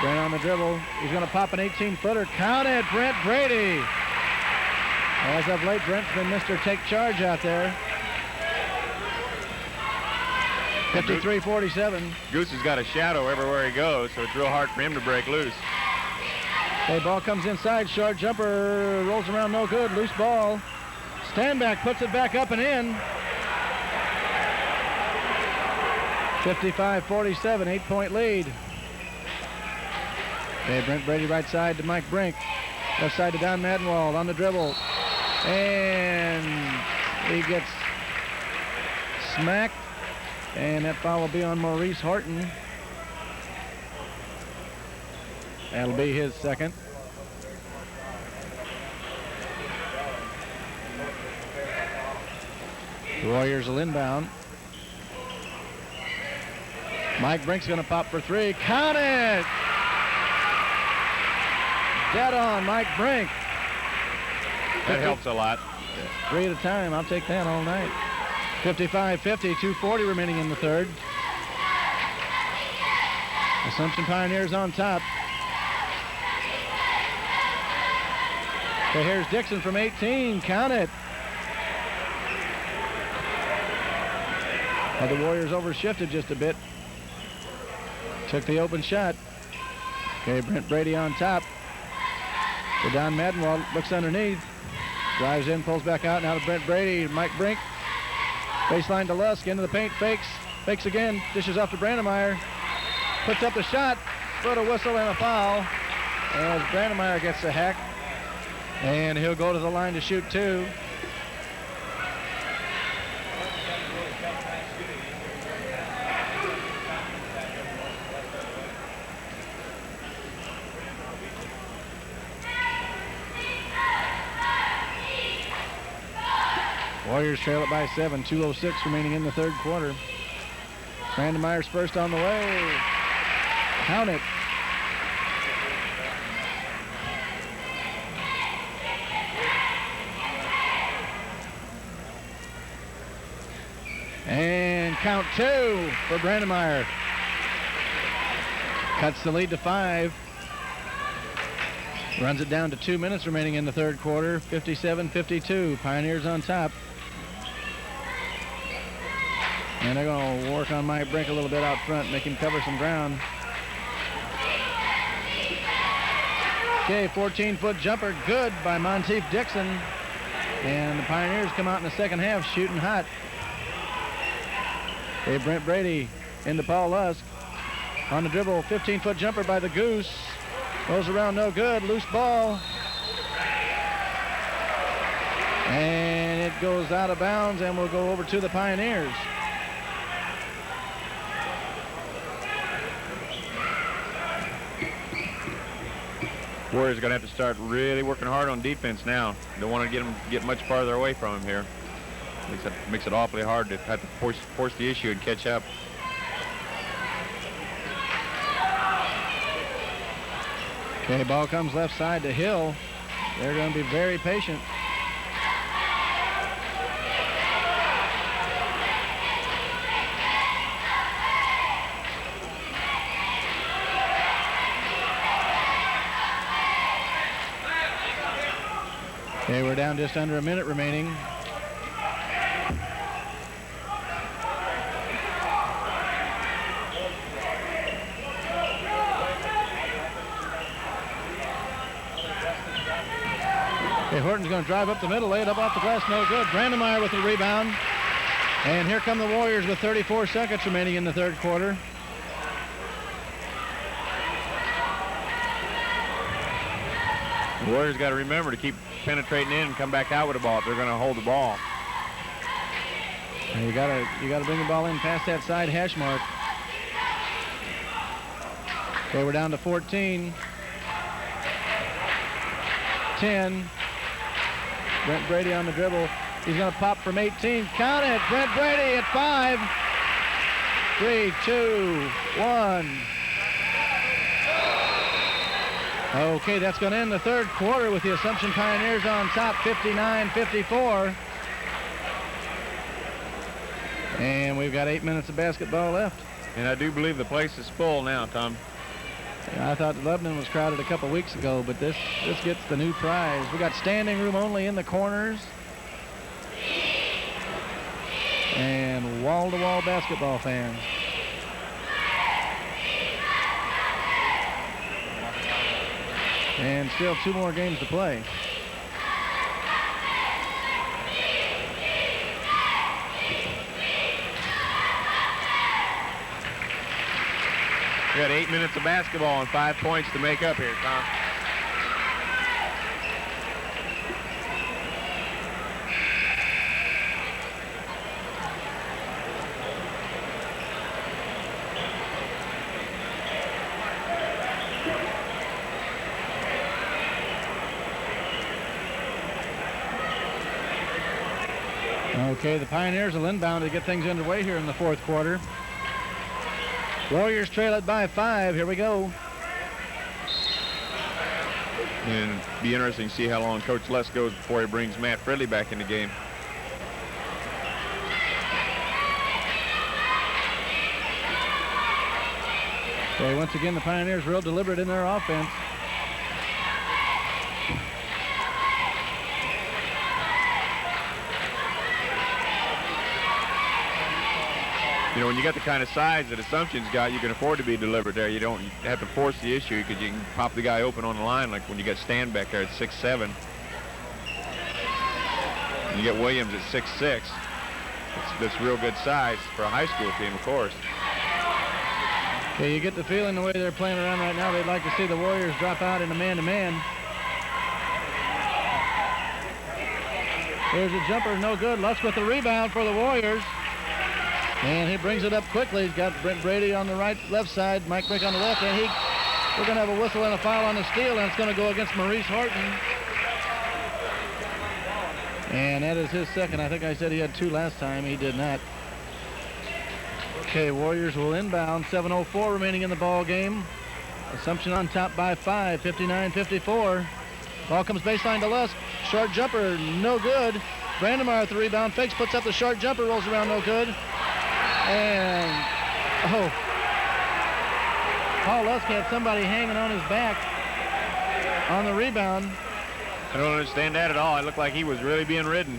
Brent on the dribble. He's going to pop an 18-footer. Count it, Brent Brede. As of late, Brent's been Mr. Take Charge out there. 53-47. Goose has got a shadow everywhere he goes, so it's real hard for him to break loose. Okay, ball comes inside. Short jumper rolls around, no good. Loose ball. Standback puts it back up and in. 55-47, 8-point lead. Okay, Brent Brede right side to Mike Brink. Left side to Donny Madenwald on the dribble. And he gets smacked. And that foul will be on Maurice Horton. That'll be his second. The Warriors will inbound. Mike Brink's going to pop for 3. Count it! Dead on, Mike Brink. That helps a lot. 3 at a time. I'll take that all night. 55-50, 2:40 remaining in the third. Assumption Pioneers on top. Okay, here's Dixon from 18. Count it. Well, the Warriors overshifted just a bit. Took the open shot. Okay, Brent Brede on top. To Donny Madenwald, looks underneath. Drives in, pulls back out. Now to Brent Brede, Mike Brink. Baseline to Lusk, into the paint, fakes. Fakes again, dishes off to Brandmeyer. Puts up the shot, but a whistle and a foul. As Brandmeyer gets the hack. And he'll go to the line to shoot 2. Warriors trail it by 7, 2:06 remaining in the third quarter. Brandmeyer's first on the way. Count it. And count 2 for Brandmeyer. Cuts the lead to 5. Runs it down to 2 minutes remaining in the third quarter. 57-52. Pioneers on top. And they're going to work on Mike Brink a little bit out front, make him cover some ground. Okay, 14-foot jumper, good by Monteith Dixon. And the Pioneers come out in the second half shooting hot. Okay, Brent Brede into Paul Lusk. On the dribble, 15-foot jumper by the Goose. Goes around, no good, loose ball. And it goes out of bounds and will go over to the Pioneers. Warriors are going to have to start really working hard on defense now. Don't want to get much farther away from him here. Makes it awfully hard to have to force the issue and catch up. Okay, ball comes left side to Hill. They're going to be very patient. Okay, we're down just under a minute remaining. Okay, Horton's going to drive up the middle, lay it up off the glass, no good. Brandmeyer with the rebound. And here come the Warriors with 34 seconds remaining in the third quarter. The Warriors got to remember to keep penetrating in and come back out with the ball if they're going to hold the ball. And you gotta bring the ball in past that side hash mark. Okay, we're down to 14. 10. Brent Brede on the dribble. He's going to pop from 18. Count it. Brent Brede at 5. 3, 2, 1. Okay, that's going to end the third quarter with the Assumption Pioneers on top, 59-54. And we've got 8 minutes of basketball left. And I do believe the place is full now, Tom. I thought Lebanon was crowded a couple weeks ago, but this gets the new prize. We got standing room only in the corners. And wall-to-wall basketball fans. And still 2 more games to play. We got 8 minutes of basketball and 5 points to make up here, Tom. Okay, the Pioneers will inbound to get things underway here in the fourth quarter. Warriors trail it by 5. Here we go. And it'll be interesting to see how long Coach Lusk goes before he brings Matt Fridley back in the game. Okay, once again, the Pioneers real deliberate in their offense. You know, when you got the kind of size that Assumption's got, you can afford to be deliberate there. You don't have to force the issue because you can pop the guy open on the line, like when you got Stan back there at 6'7". And you get Williams at 6'6". That's real good size for a high school team, of course. Okay, you get the feeling the way they're playing around right now, they'd like to see the Warriors drop out in a man-to-man. There's a jumper, no good. Lusk with the rebound for the Warriors. And he brings it up quickly. He's got Brent Brede on the left side, Mike Brink on the left, and we're going to have a whistle and a foul on the steal, and it's going to go against Maurice Horton. And that is his second. I think I said he had 2 last time. He did not. Okay, Warriors will inbound. 7:04 remaining in the ball game. Assumption on top by 5, 59-54. Ball comes baseline to Lusk. Short jumper, no good. Brandmeyer with the rebound. Fakes, puts up the short jumper, rolls around, no good. And, Paul Lusk had somebody hanging on his back on the rebound. I don't understand that at all. It looked like he was really being ridden.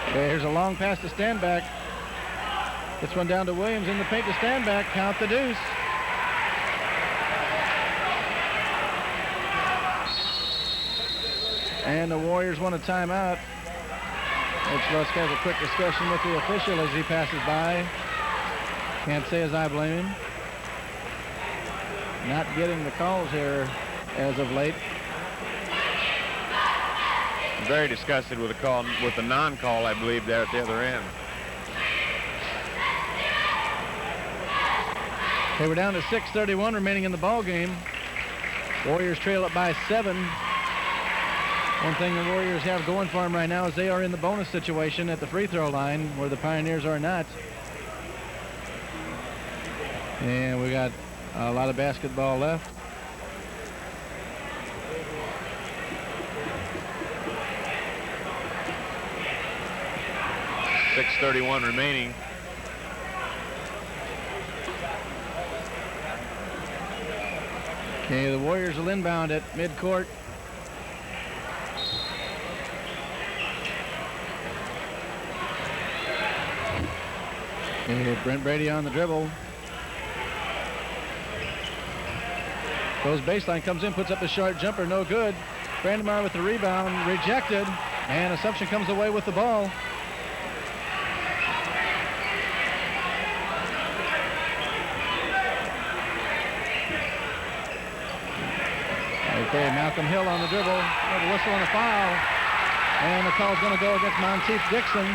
Okay, here's a long pass to Stanback. This one down to Williams in the paint to Stanback. Count the deuce. And the Warriors want a timeout. Which Lusk has a quick discussion with the official as he passes by. Can't say as I blame him. Not getting the calls here as of late. Very disgusted with the call, with the non-call, I believe, there at the other end. Okay, we're down to 6:31 remaining in the ball game. Warriors trail it by 7. One thing the Warriors have going for them right now is they are in the bonus situation at the free throw line where the Pioneers are not. And we got a lot of basketball left. .6:31 remaining. Okay, the Warriors will inbound at midcourt. Okay, Brent Brede on the dribble. Goes baseline, comes in, puts up a short jumper, no good. Brandmeyer with the rebound, rejected, and Assumption comes away with the ball. Okay, Malcolm Hill on the dribble, with a whistle and a foul, and the call's going to go against Monteith Dixon.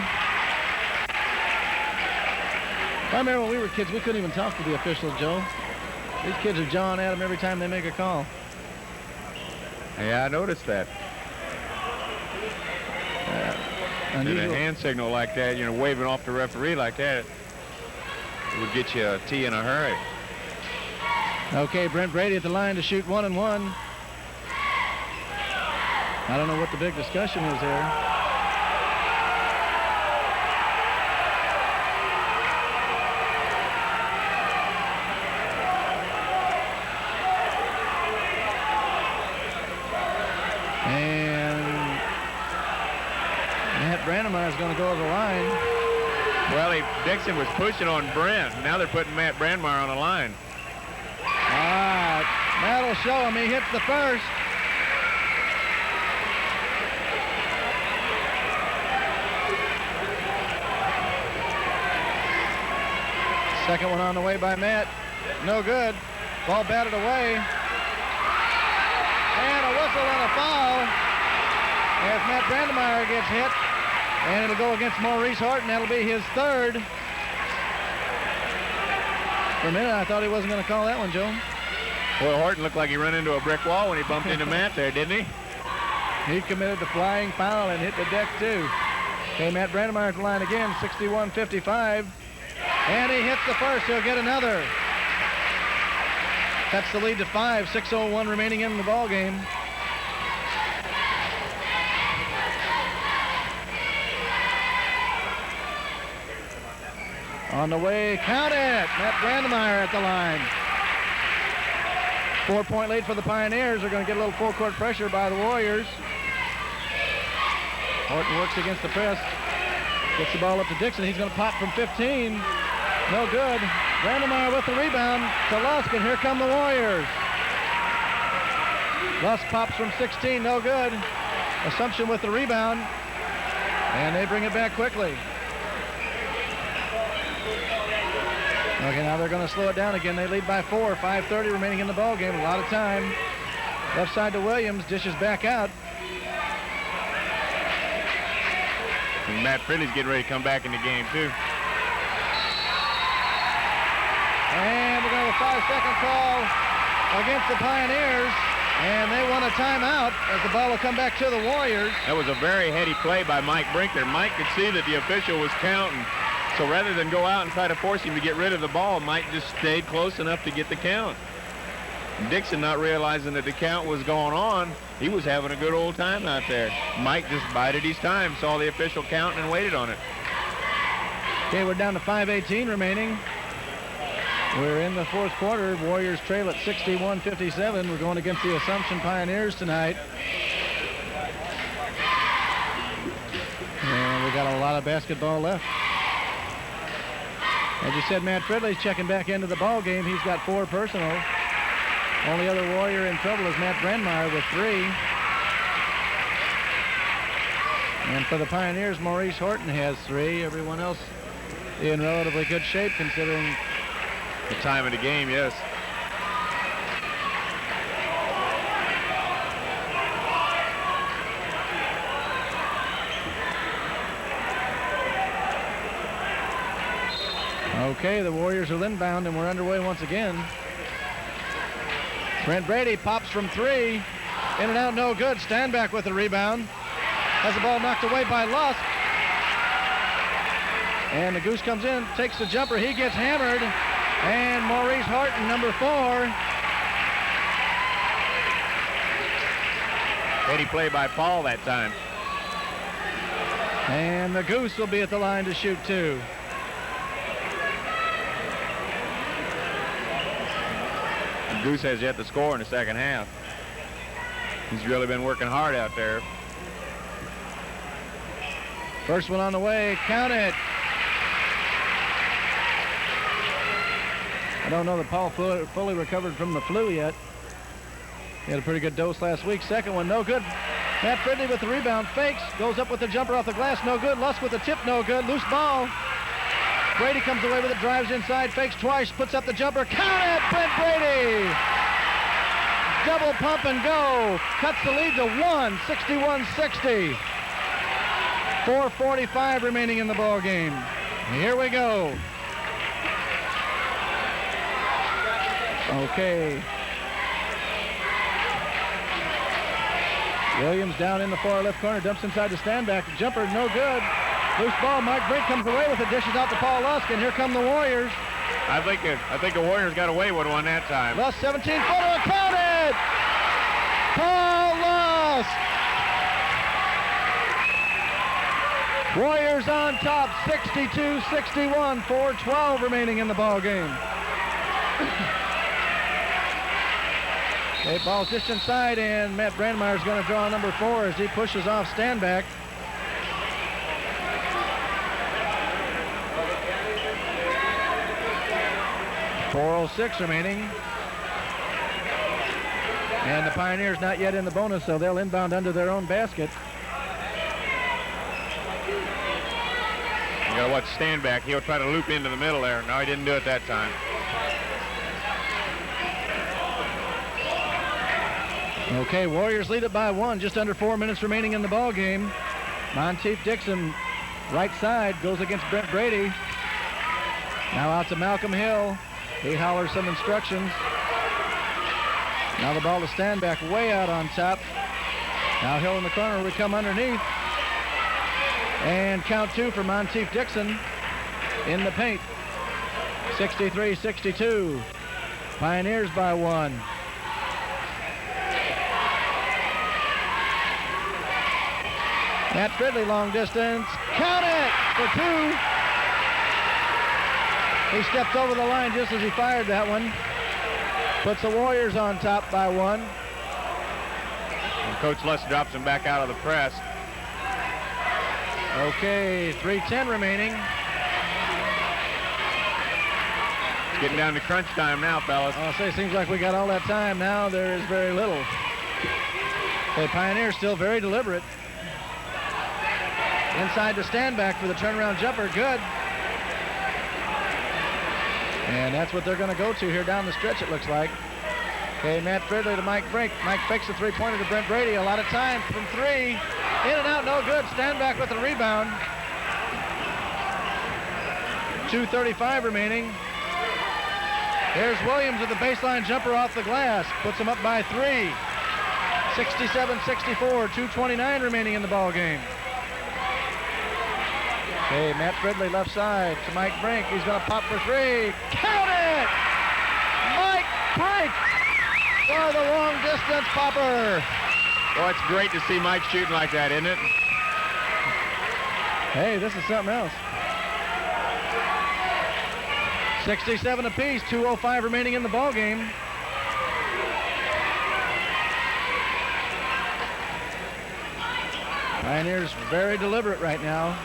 I remember when we were kids, we couldn't even talk to the officials, Joe. These kids are jawing at them every time they make a call. Yeah, I noticed that. And a hand signal like that, you know, waving off the referee like that, it would get you a tee in a hurry. Okay, Brent Brede at the line to shoot 1-1. I don't know what the big discussion is here. Brandmeyer is going to go to the line. Well, Dixon was pushing on Brent. Now they're putting Matt Brandmeyer on the line. All right, that'll show him. He hits the first. Second one on the way by Matt. No good. Ball batted away. And a whistle and a foul as Matt Brandmeyer gets hit. And it'll go against Maurice Horton. That'll be his third. For a minute, I thought he wasn't going to call that one, Joe. Well, Horton looked like he ran into a brick wall when he bumped into Matt there, didn't he? He committed the flying foul and hit the deck, too. Okay, Matt Brandmeyer at the line again, 61-55. And he hits the first. He'll get another. Cuts the lead to 5. 6:01 remaining in the ball game. On the way, count it. Matt Brandmeyer at the line. 4-point lead for the Pioneers. They're going to get a little full court pressure by the Warriors. Horton works against the press. Gets the ball up to Dixon. He's going to pop from 15. No good. Brandmeyer with the rebound to Lusk, and here come the Warriors. Lusk pops from 16. No good. Assumption with the rebound. And they bring it back quickly. Okay, now they're going to slow it down again. They lead by 4. 5:30 remaining in the ball game. A lot of time. Left side to Williams. Dishes back out. And Matt Fridley's getting ready to come back in the game, too. And we're going to have a 5-second call against the Pioneers. And they want a timeout as the ball will come back to the Warriors. That was a very heady play by Mike Brink there. Mike could see that the official was counting. So rather than go out and try to force him to get rid of the ball, Mike just stayed close enough to get the count. Dixon, not realizing that the count was going on, he was having a good old time out there. Mike just bided his time, saw the official count, and waited on it. Okay, we're down to 5:18 remaining. We're in the fourth quarter. Warriors trail at 61-57. We're going against the Assumption Pioneers tonight. And we got a lot of basketball left. As you said, Matt Fridley's checking back into the ball game. He's got 4 personal. Only other Warrior in trouble is Matt Brandmeyer with 3. And for the Pioneers, Maurice Horton has 3. Everyone else in relatively good shape considering the time of the game, yes. Okay, the Warriors are inbound, and we're underway once again. Brent Brede pops from 3. In and out, no good. Standback with the rebound. Has the ball knocked away by Lusk. And the Goose comes in, takes the jumper. He gets hammered. And Maurice Horton, number 4. Heady play by Paul that time. And the Goose will be at the line to shoot 2. Goose has yet to score in the second half. He's really been working hard out there. First one on the way. Count it. I don't know that Paul fully recovered from the flu yet. He had a pretty good dose last week. Second one, no good. Matt Fridley with the rebound. Fakes. Goes up with the jumper off the glass. No good. Lusk with the tip. No good. Loose ball. Brede comes away with it, drives inside, fakes twice, puts up the jumper. Count it, Brent Brede! Double pump and go. Cuts the lead to 1, 61-60. 4:45 remaining in the ball game. Here we go. Okay. Williams down in the far left corner, dumps inside the standback. Jumper, no good. Loose ball. Mike Brink comes away with it, dishes out to Paul Lusk, and here come the Warriors. I think the Warriors got away with one that time. Lusk, 17-footer, counted! Paul Lusk! Warriors on top, 62-61, 4:12 remaining in the ball game. Okay, ball's just inside, and Matt Brandmeyer is going to draw number 4 as he pushes off standback. .406 remaining. And the Pioneers not yet in the bonus, so they'll inbound under their own basket. You gotta watch standback. He'll try to loop into the middle there. No, he didn't do it that time. Okay, Warriors lead it by 1, just under 4 minutes remaining in the ball game. Monteith Dixon, right side, goes against Brent Brede. Now out to Malcolm Hill. He hollers some instructions. Now the ball to standback way out on top. Now Hill in the corner, we come underneath. And count 2 for Monteith Dixon in the paint. 63-62. Pioneers by 1. Matt Fridley, long distance. Count it for 2. He stepped over the line just as he fired that one. puts the Warriors on top by 1. And Coach Lusk drops him back out of the press. Okay, 3:10 remaining. It's getting down to crunch time now, fellas. I'll say, seems like we got all that time. Now there is very little. The Pioneers still very deliberate. Inside the stand back for the turnaround jumper. Good. And that's what they're going to go to here down the stretch, it looks like. Okay, Matt Fridley to Mike Brink. Mike fakes a three-pointer to Brent Brede. A lot of time from 3. In and out, no good. Stand back with the rebound. 2:35 remaining. There's Williams with the baseline jumper off the glass. Puts him up by 3. 67-64, 2:29 remaining in the ball game. Okay, Matt Fridley left side to Mike Brink. He's going to pop for 3. Count it! Mike Brink for the long distance popper. Well, it's great to see Mike shooting like that, isn't it? Hey, this is something else. 67 apiece, 2:05 remaining in the ball game. Pioneers very deliberate right now.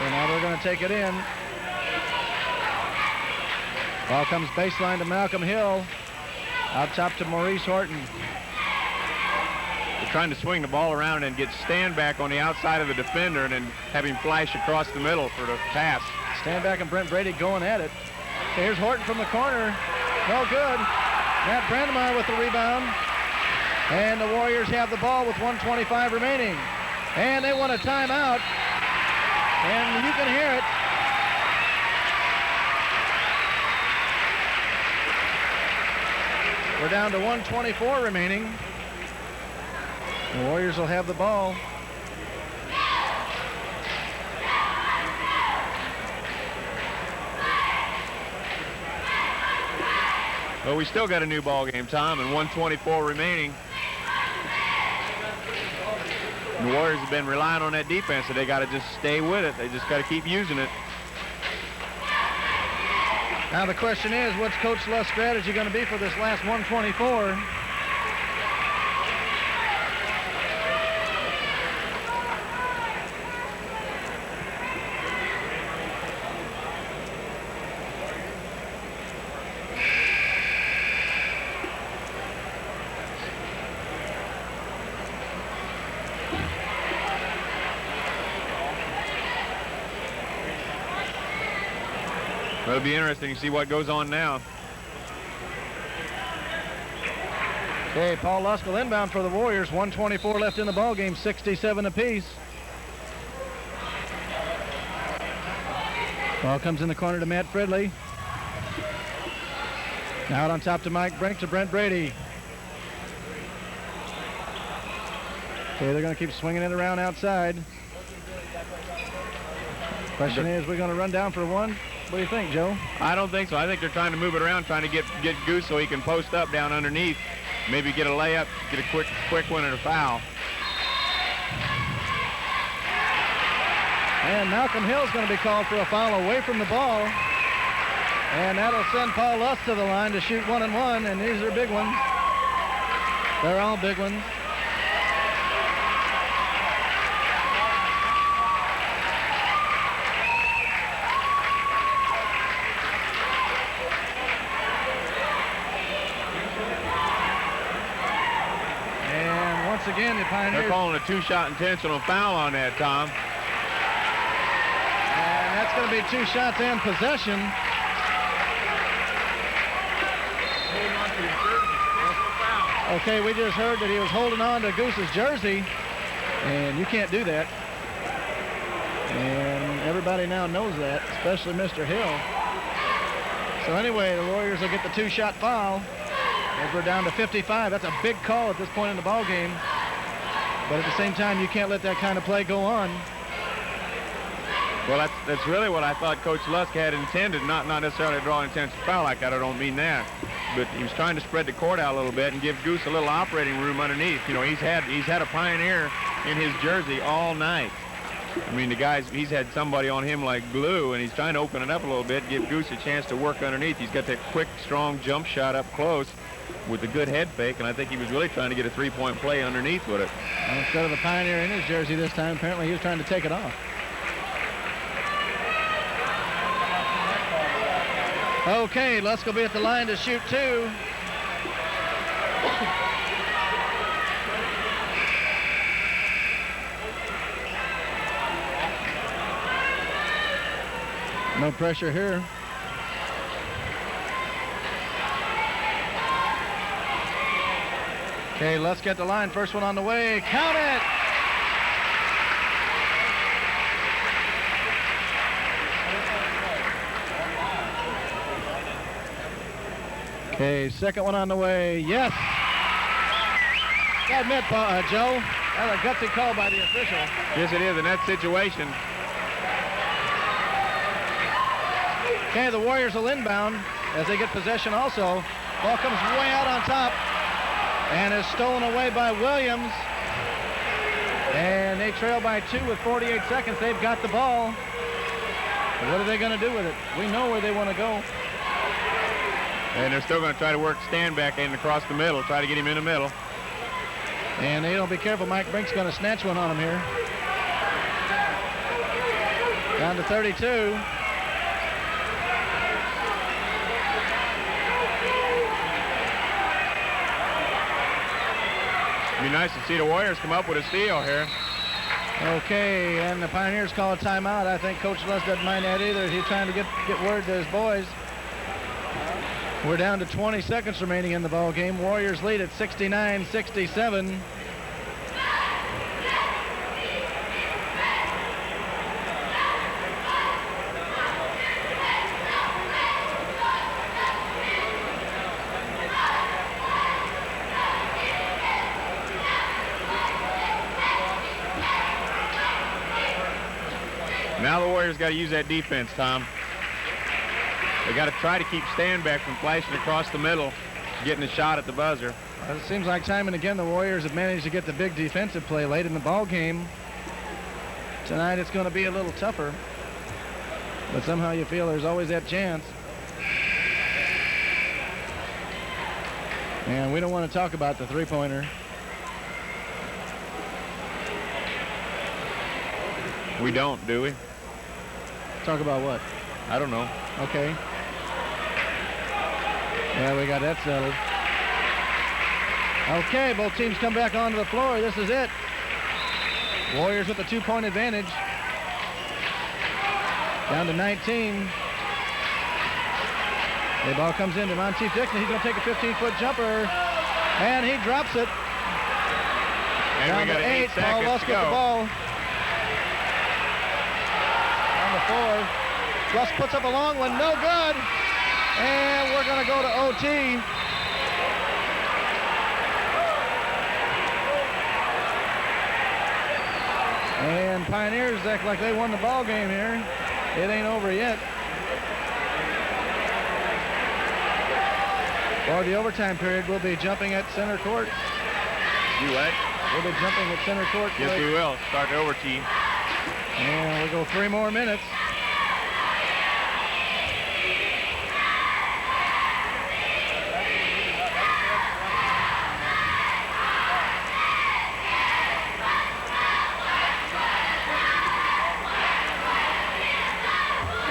And now they're going to take it in. Ball comes baseline to Malcolm Hill. Out top to Maurice Horton. They're trying to swing the ball around and get stand back on the outside of the defender and then have him flash across the middle for the pass. Stand back and Brent Brede going at it. Here's Horton from the corner. No good. Matt Brandmeyer with the rebound. And the Warriors have the ball with 1:25 remaining. And they want a timeout. And you can hear it. We're down to 1:24 remaining. The Warriors will have the ball. Well, we still got a new ball game, Tom, and 1:24 remaining. The Warriors have been relying on that defense, so they got to just stay with it. They just got to keep using it. Now the question is, what's Coach Lusk's strategy going to be for this last 1:24? It'll be interesting to see what goes on now. Okay, Paul Lusk will inbound for the Warriors. 1:24 left in the ball game, 67 apiece. Ball comes in the corner to Matt Fridley. Out on top to Mike Brink to Brent Brede. Okay, they're going to keep swinging it around outside. Question is, we're going to run down for one. What do you think, Joe? I don't think so. I think they're trying to move it around, trying to get Goose so he can post up down underneath. Maybe get a layup, get a quick one and a foul. And Malcolm Hill's going to be called for a foul away from the ball. And that'll send Paul Lusk to the line to shoot 1-and-1, and these are big ones. They're all big ones. Once again, the Pioneers. They're calling a two-shot intentional foul on that, Tom. And that's going to be 2 shots and possession. Okay, we just heard that he was holding on to Goose's jersey, and you can't do that. And everybody now knows that, especially Mr. Hill. So anyway, the Warriors will get the 2-shot foul. As we're down to 55. That's a big call at this point in the ball game. But at the same time, you can't let that kind of play go on. Well, that's really what I thought Coach Lusk had intended, not necessarily draw an intentional foul like that. I don't mean that. But he was trying to spread the court out a little bit and give Goose a little operating room underneath. You know, he's had a Pioneer in his jersey all night. I mean, the guy's, he's had somebody on him like glue, and he's trying to open it up a little bit, give Goose a chance to work underneath. He's got that quick, strong jump shot up close with a good head fake, and I think he was really trying to get a three-point play underneath with it. And instead of the Pioneer in his jersey this time, apparently he was trying to take it off. Okay, Lusk will be at the line to shoot 2. No pressure here. Okay, Lusk at the line. First one on the way. Count it! Okay, second one on the way. Yes! I admit, Joe, that's a gutsy call by the official. Yes, it is in that situation. Okay, the Warriors will inbound as they get possession also. Ball comes way out on top and is stolen away by Williams. And they trail by 2 with 48 seconds. They've got the ball. What are they going to do with it? We know where they want to go. And they're still going to try to work stand back in across the middle, try to get him in the middle. And they don't be careful. Mike Brink's going to snatch one on him here. Down to 32. It'd be nice to see the Warriors come up with a steal here. Okay, and the Pioneers call a timeout. I think Coach Lusk doesn't mind that either. He's trying to get word to his boys. We're down to 20 seconds remaining in the ball game. Warriors lead at 69-67. Now the Warriors got to use that defense, Tom. They got to try to keep Standback from flashing across the middle, getting a shot at the buzzer. Well, it seems like time and again the Warriors have managed to get the big defensive play late in the ball game. Tonight it's going to be a little tougher, but somehow you feel there's always that chance. And we don't want to talk about the three-pointer. We don't, do we? Talk about what? I don't know. Okay. Yeah, we got that settled. Okay, both teams come back onto the floor. This is it. Warriors with a 2-point advantage. Down to 19. The ball comes into Monteith Dixon. He's going to take a 15-foot jumper, and he drops it. And down we got to 8 Paul seconds Lusk to with go. the ball. On the floor. Lusk puts up a long one, no good. And we're going to go to OT. And Pioneers act like they won the ball game here. It ain't over yet. For the overtime period, we'll be jumping at center court. You what? We'll be jumping at center court. Yes, we will. Start the overtime. And we'll go 3 more minutes.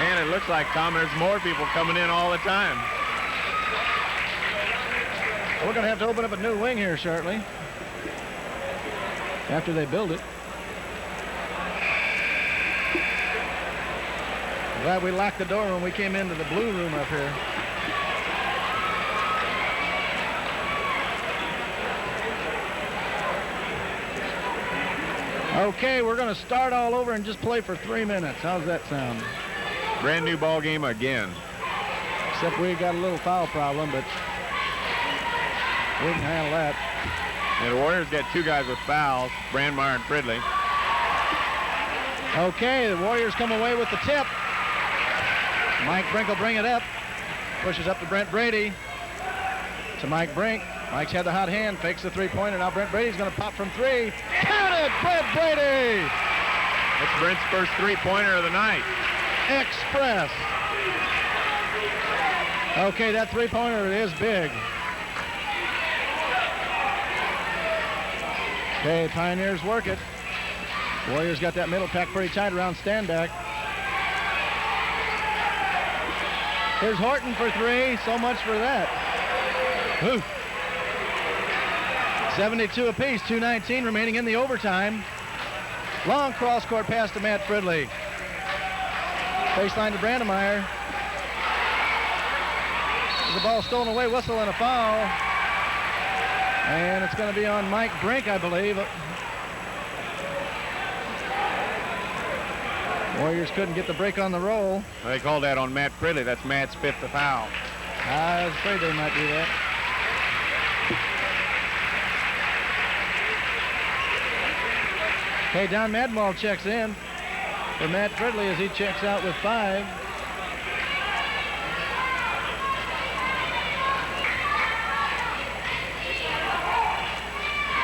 And it looks like, Tom, there's more people coming in all the time. We're going to have to open up a new wing here shortly, after they build it. Glad we locked the door when we came into the blue room up here. Okay, we're going to start all over and just play for 3 minutes. How's that sound? Brand new ball game again. Except we got a little foul problem, but we can handle that. And the Warriors got 2 guys with fouls, Brandmeyer and Fridley. Okay, the Warriors come away with the tip. Mike Brink will bring it up. Pushes up to Brent Brede. To Mike Brink. Mike's had the hot hand, fakes the three-pointer. Now Brent Brady's going to pop from 3. Count it, Brent Brede! That's Brent's first three-pointer of the night. Express. Okay, that three-pointer is big. Okay, Pioneers work it. Warriors got that middle pack pretty tight around Standback. Here's Horton for three. So much for that. Whew. 72 apiece, 2:19 remaining in the overtime. Long cross-court pass to Matt Fridley. Baseline to Brandmeyer. The ball stolen away, whistle and a foul. And it's going to be on Mike Brink, I believe. Warriors couldn't get the break on the roll. They called that on Matt Fridley. That's Matt's fifth foul. I was afraid they might do that. Okay, Donny Madenwald checks in for Matt Fridley as he checks out with 5.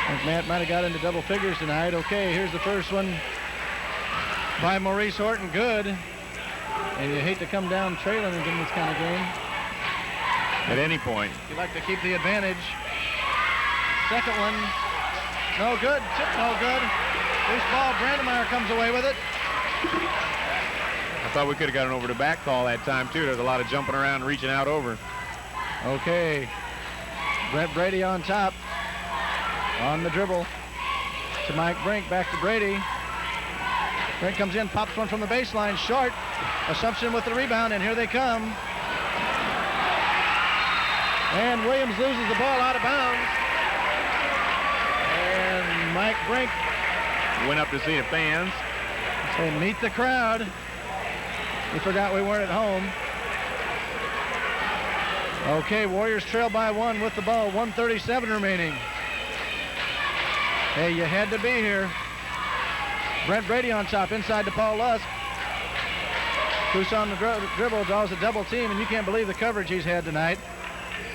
I think Matt might have got into double figures tonight. Okay, here's the first one by Maurice Horton. Good. And you hate to come down trailing in this kind of game. At any point. You like to keep the advantage. Second one, no good. Tip, no good. Loose ball, Brandmeyer comes away with it. I thought we could have got an over the back call that time too. There's a lot of jumping around, reaching out over. Okay. Brent Brede on top. On the dribble. To Mike Brink, back to Brede. Brink comes in, pops one from the baseline, short. Assumption with the rebound, and here they come. And Williams loses the ball out of bounds. And Mike Brink went up to see the fans. Say, meet the crowd. We forgot we weren't at home. Okay, Warriors trail by 1 with the ball, 1:37 remaining. Hey, you had to be here. Brent Brede on top, inside to Paul Lusk. Who's on the dribble, draws a double team, and you can't believe the coverage he's had tonight.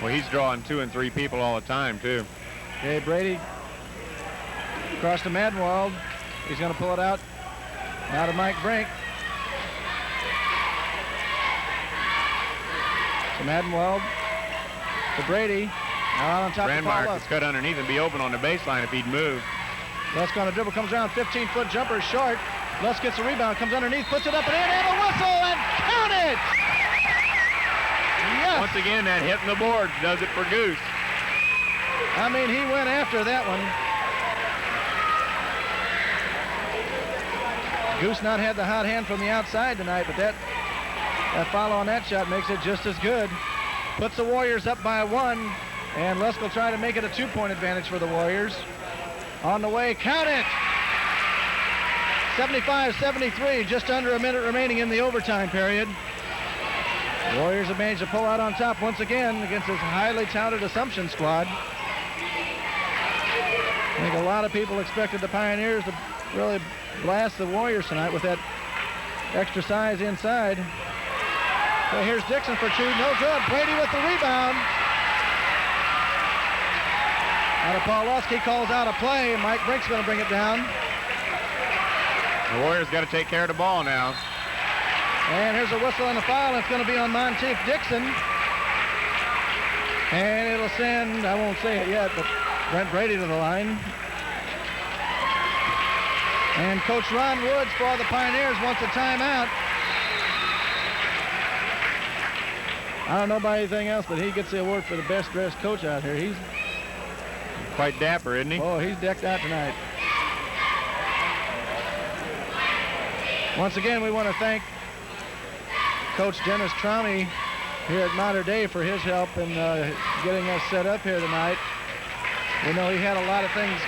Well, he's drawing 2 and 3 people all the time, too. Okay, Brede across to Madenwald. He's going to pull it out. Now to Mike Brink. To Madenwald. To Brede. Now on top of Paul Brandmeyer Lusk. could cut underneath and be open on the baseline if he'd move. Lusk on a dribble, comes around, 15-foot jumper, short. Lusk gets a rebound, comes underneath, puts it up and in, and a whistle, and count it! Yes! Once again, that hitting the board does it for Goose. I mean, he went after that one. Goose not had the hot hand from the outside tonight, but that follow on that shot makes it just as good. Puts the Warriors up by 1, and Lusk will try to make it a 2-point advantage for the Warriors. On the way, count it! 75-73, just under a minute remaining in the overtime period. Warriors have managed to pull out on top once again against this highly touted Assumption squad. I think a lot of people expected the Pioneers to really blast the Warriors tonight with that extra size inside. So here's Dixon for 2, no good. Brede with the rebound. Out of Paul Lusk, he calls out a play. Mike Brink's going to bring it down. The Warriors got to take care of the ball now. And here's a whistle and a foul. It's going to be on Monteith Dixon. And it'll send, I won't say it yet, but Brent Brede to the line. And Coach Ron Woods for the Pioneers wants a timeout. I don't know about anything else, but he gets the award for the best dressed coach out here. He's quite dapper, isn't he? Oh, he's decked out tonight. Once again, we want to thank Coach Dennis Tromey here at Mater Dei for his help in getting us set up here tonight. We know he had a lot of things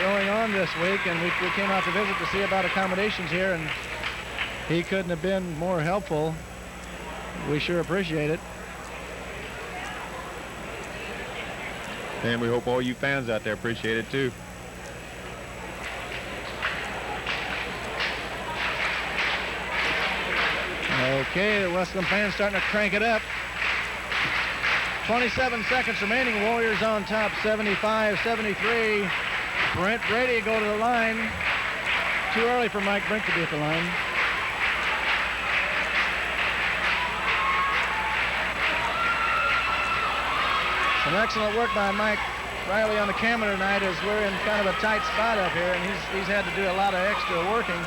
going on this week, and we came out to visit to see about accommodations here, and he couldn't have been more helpful. We sure appreciate it. And we hope all you fans out there appreciate it too. Okay, the Wesclin fans starting to crank it up. 27 seconds remaining. Warriors on top, 75-73. Brent Brede go to the line. Too early for Mike Brink to be at the line. Some excellent work by Mike Riley on the camera tonight as we're in kind of a tight spot up here, and he's had to do a lot of extra working.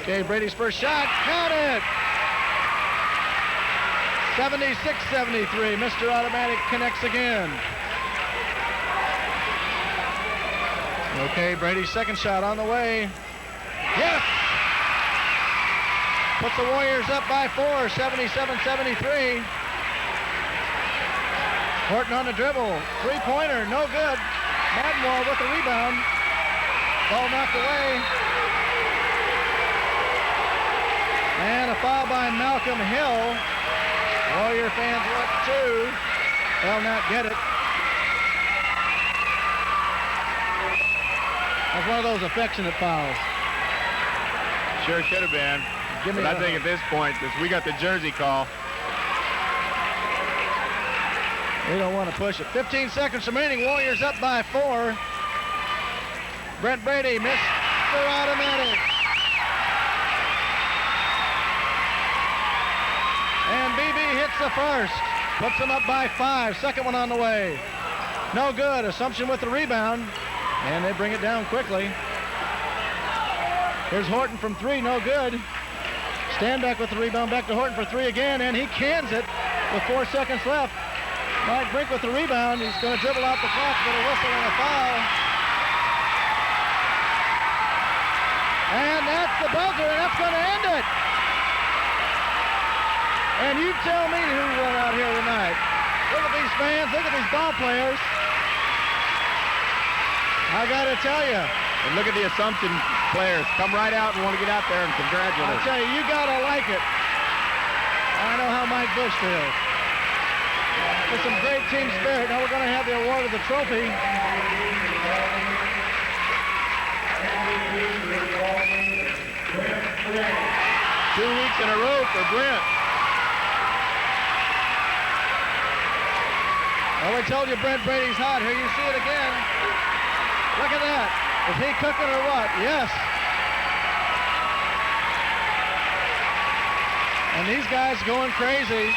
Okay, Brady's first shot, count it! 76-73, Mr. Automatic connects again. Okay, Brady's second shot on the way. Yes! Puts the Warriors up by 4, 77-73. Horton on the dribble, three-pointer, no good. Madenwald with the rebound. Ball knocked away. And a foul by Malcolm Hill. Warrior fans want 2. They'll not get it. That's one of those affectionate fouls. Sure should have been. But I think at this point, we got the jersey call. We don't want to push it. 15 seconds remaining. Warriors up by 4. Brent Brede, Mr. Automatic. And BB hits the first. Puts them up by 5. Second one on the way. No good. Assumption with the rebound. And they bring it down quickly. Here's Horton from 3. No good. Standback with the rebound. Back to Horton for 3 again. And he cans it with 4 seconds left. Mike Brink with the rebound. He's going to dribble out the clock, but a whistle and a foul. And that's the buzzer, and that's going to end it. And you tell me who won out here tonight. Look at these fans. Look at these ball players. I got to tell you. And look at the Assumption players. Come right out and want to get out there and congratulate. I'll tell you, you got to like it. I know how Mike Bush feels. With some great team spirit. Now we're going to have the award of the trophy. 2 weeks in a row for Brent. Well, we told you Brent Brady's hot. Here you see it again. Look at that. Is he cooking or what? Yes. And these guys going crazy.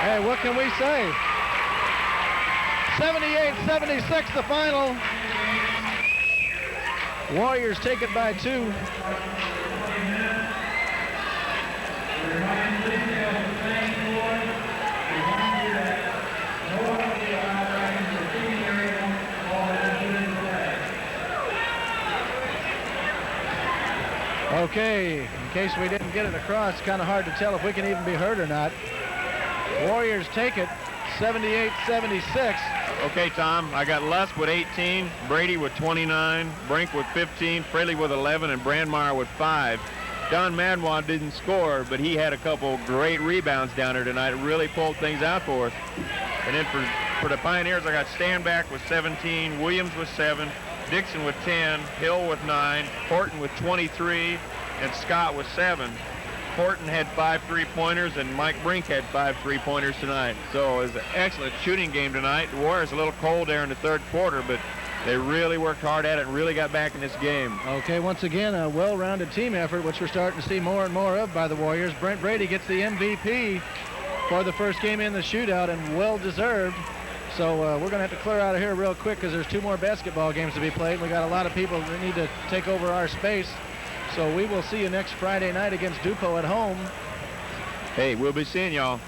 Hey, what can we say? 78-76 the final. Warriors take it by 2. Okay, in case we didn't get it across, it's kind of hard to tell if we can even be heard or not. Warriors take it, 78-76. Okay, Tom, I got Lusk with 18, Brede with 29, Brink with 15, Fridley with 11, and Brandmeyer with 5. Donny Madenwald didn't score, but he had a couple great rebounds down there tonight. It really pulled things out for us. And then for the Pioneers, I got Standback with 17, Williams with 7, Dixon with 10, Hill with 9, Horton with 23, and Scott with 7. Horton had 5 3-pointers, and Mike Brink had 5 3-pointers tonight. So it was an excellent shooting game tonight. The Warriors a little cold there in the third quarter, but they really worked hard at it and really got back in this game. Okay, once again, a well-rounded team effort, which we're starting to see more and more of by the Warriors. Brent Brede gets the MVP for the first game in the shootout, and well-deserved. So we're going to have to clear out of here real quick because there's 2 more basketball games to be played. We got a lot of people that need to take over our space. So we will see you next Friday night against Dupo at home. Hey, we'll be seeing y'all.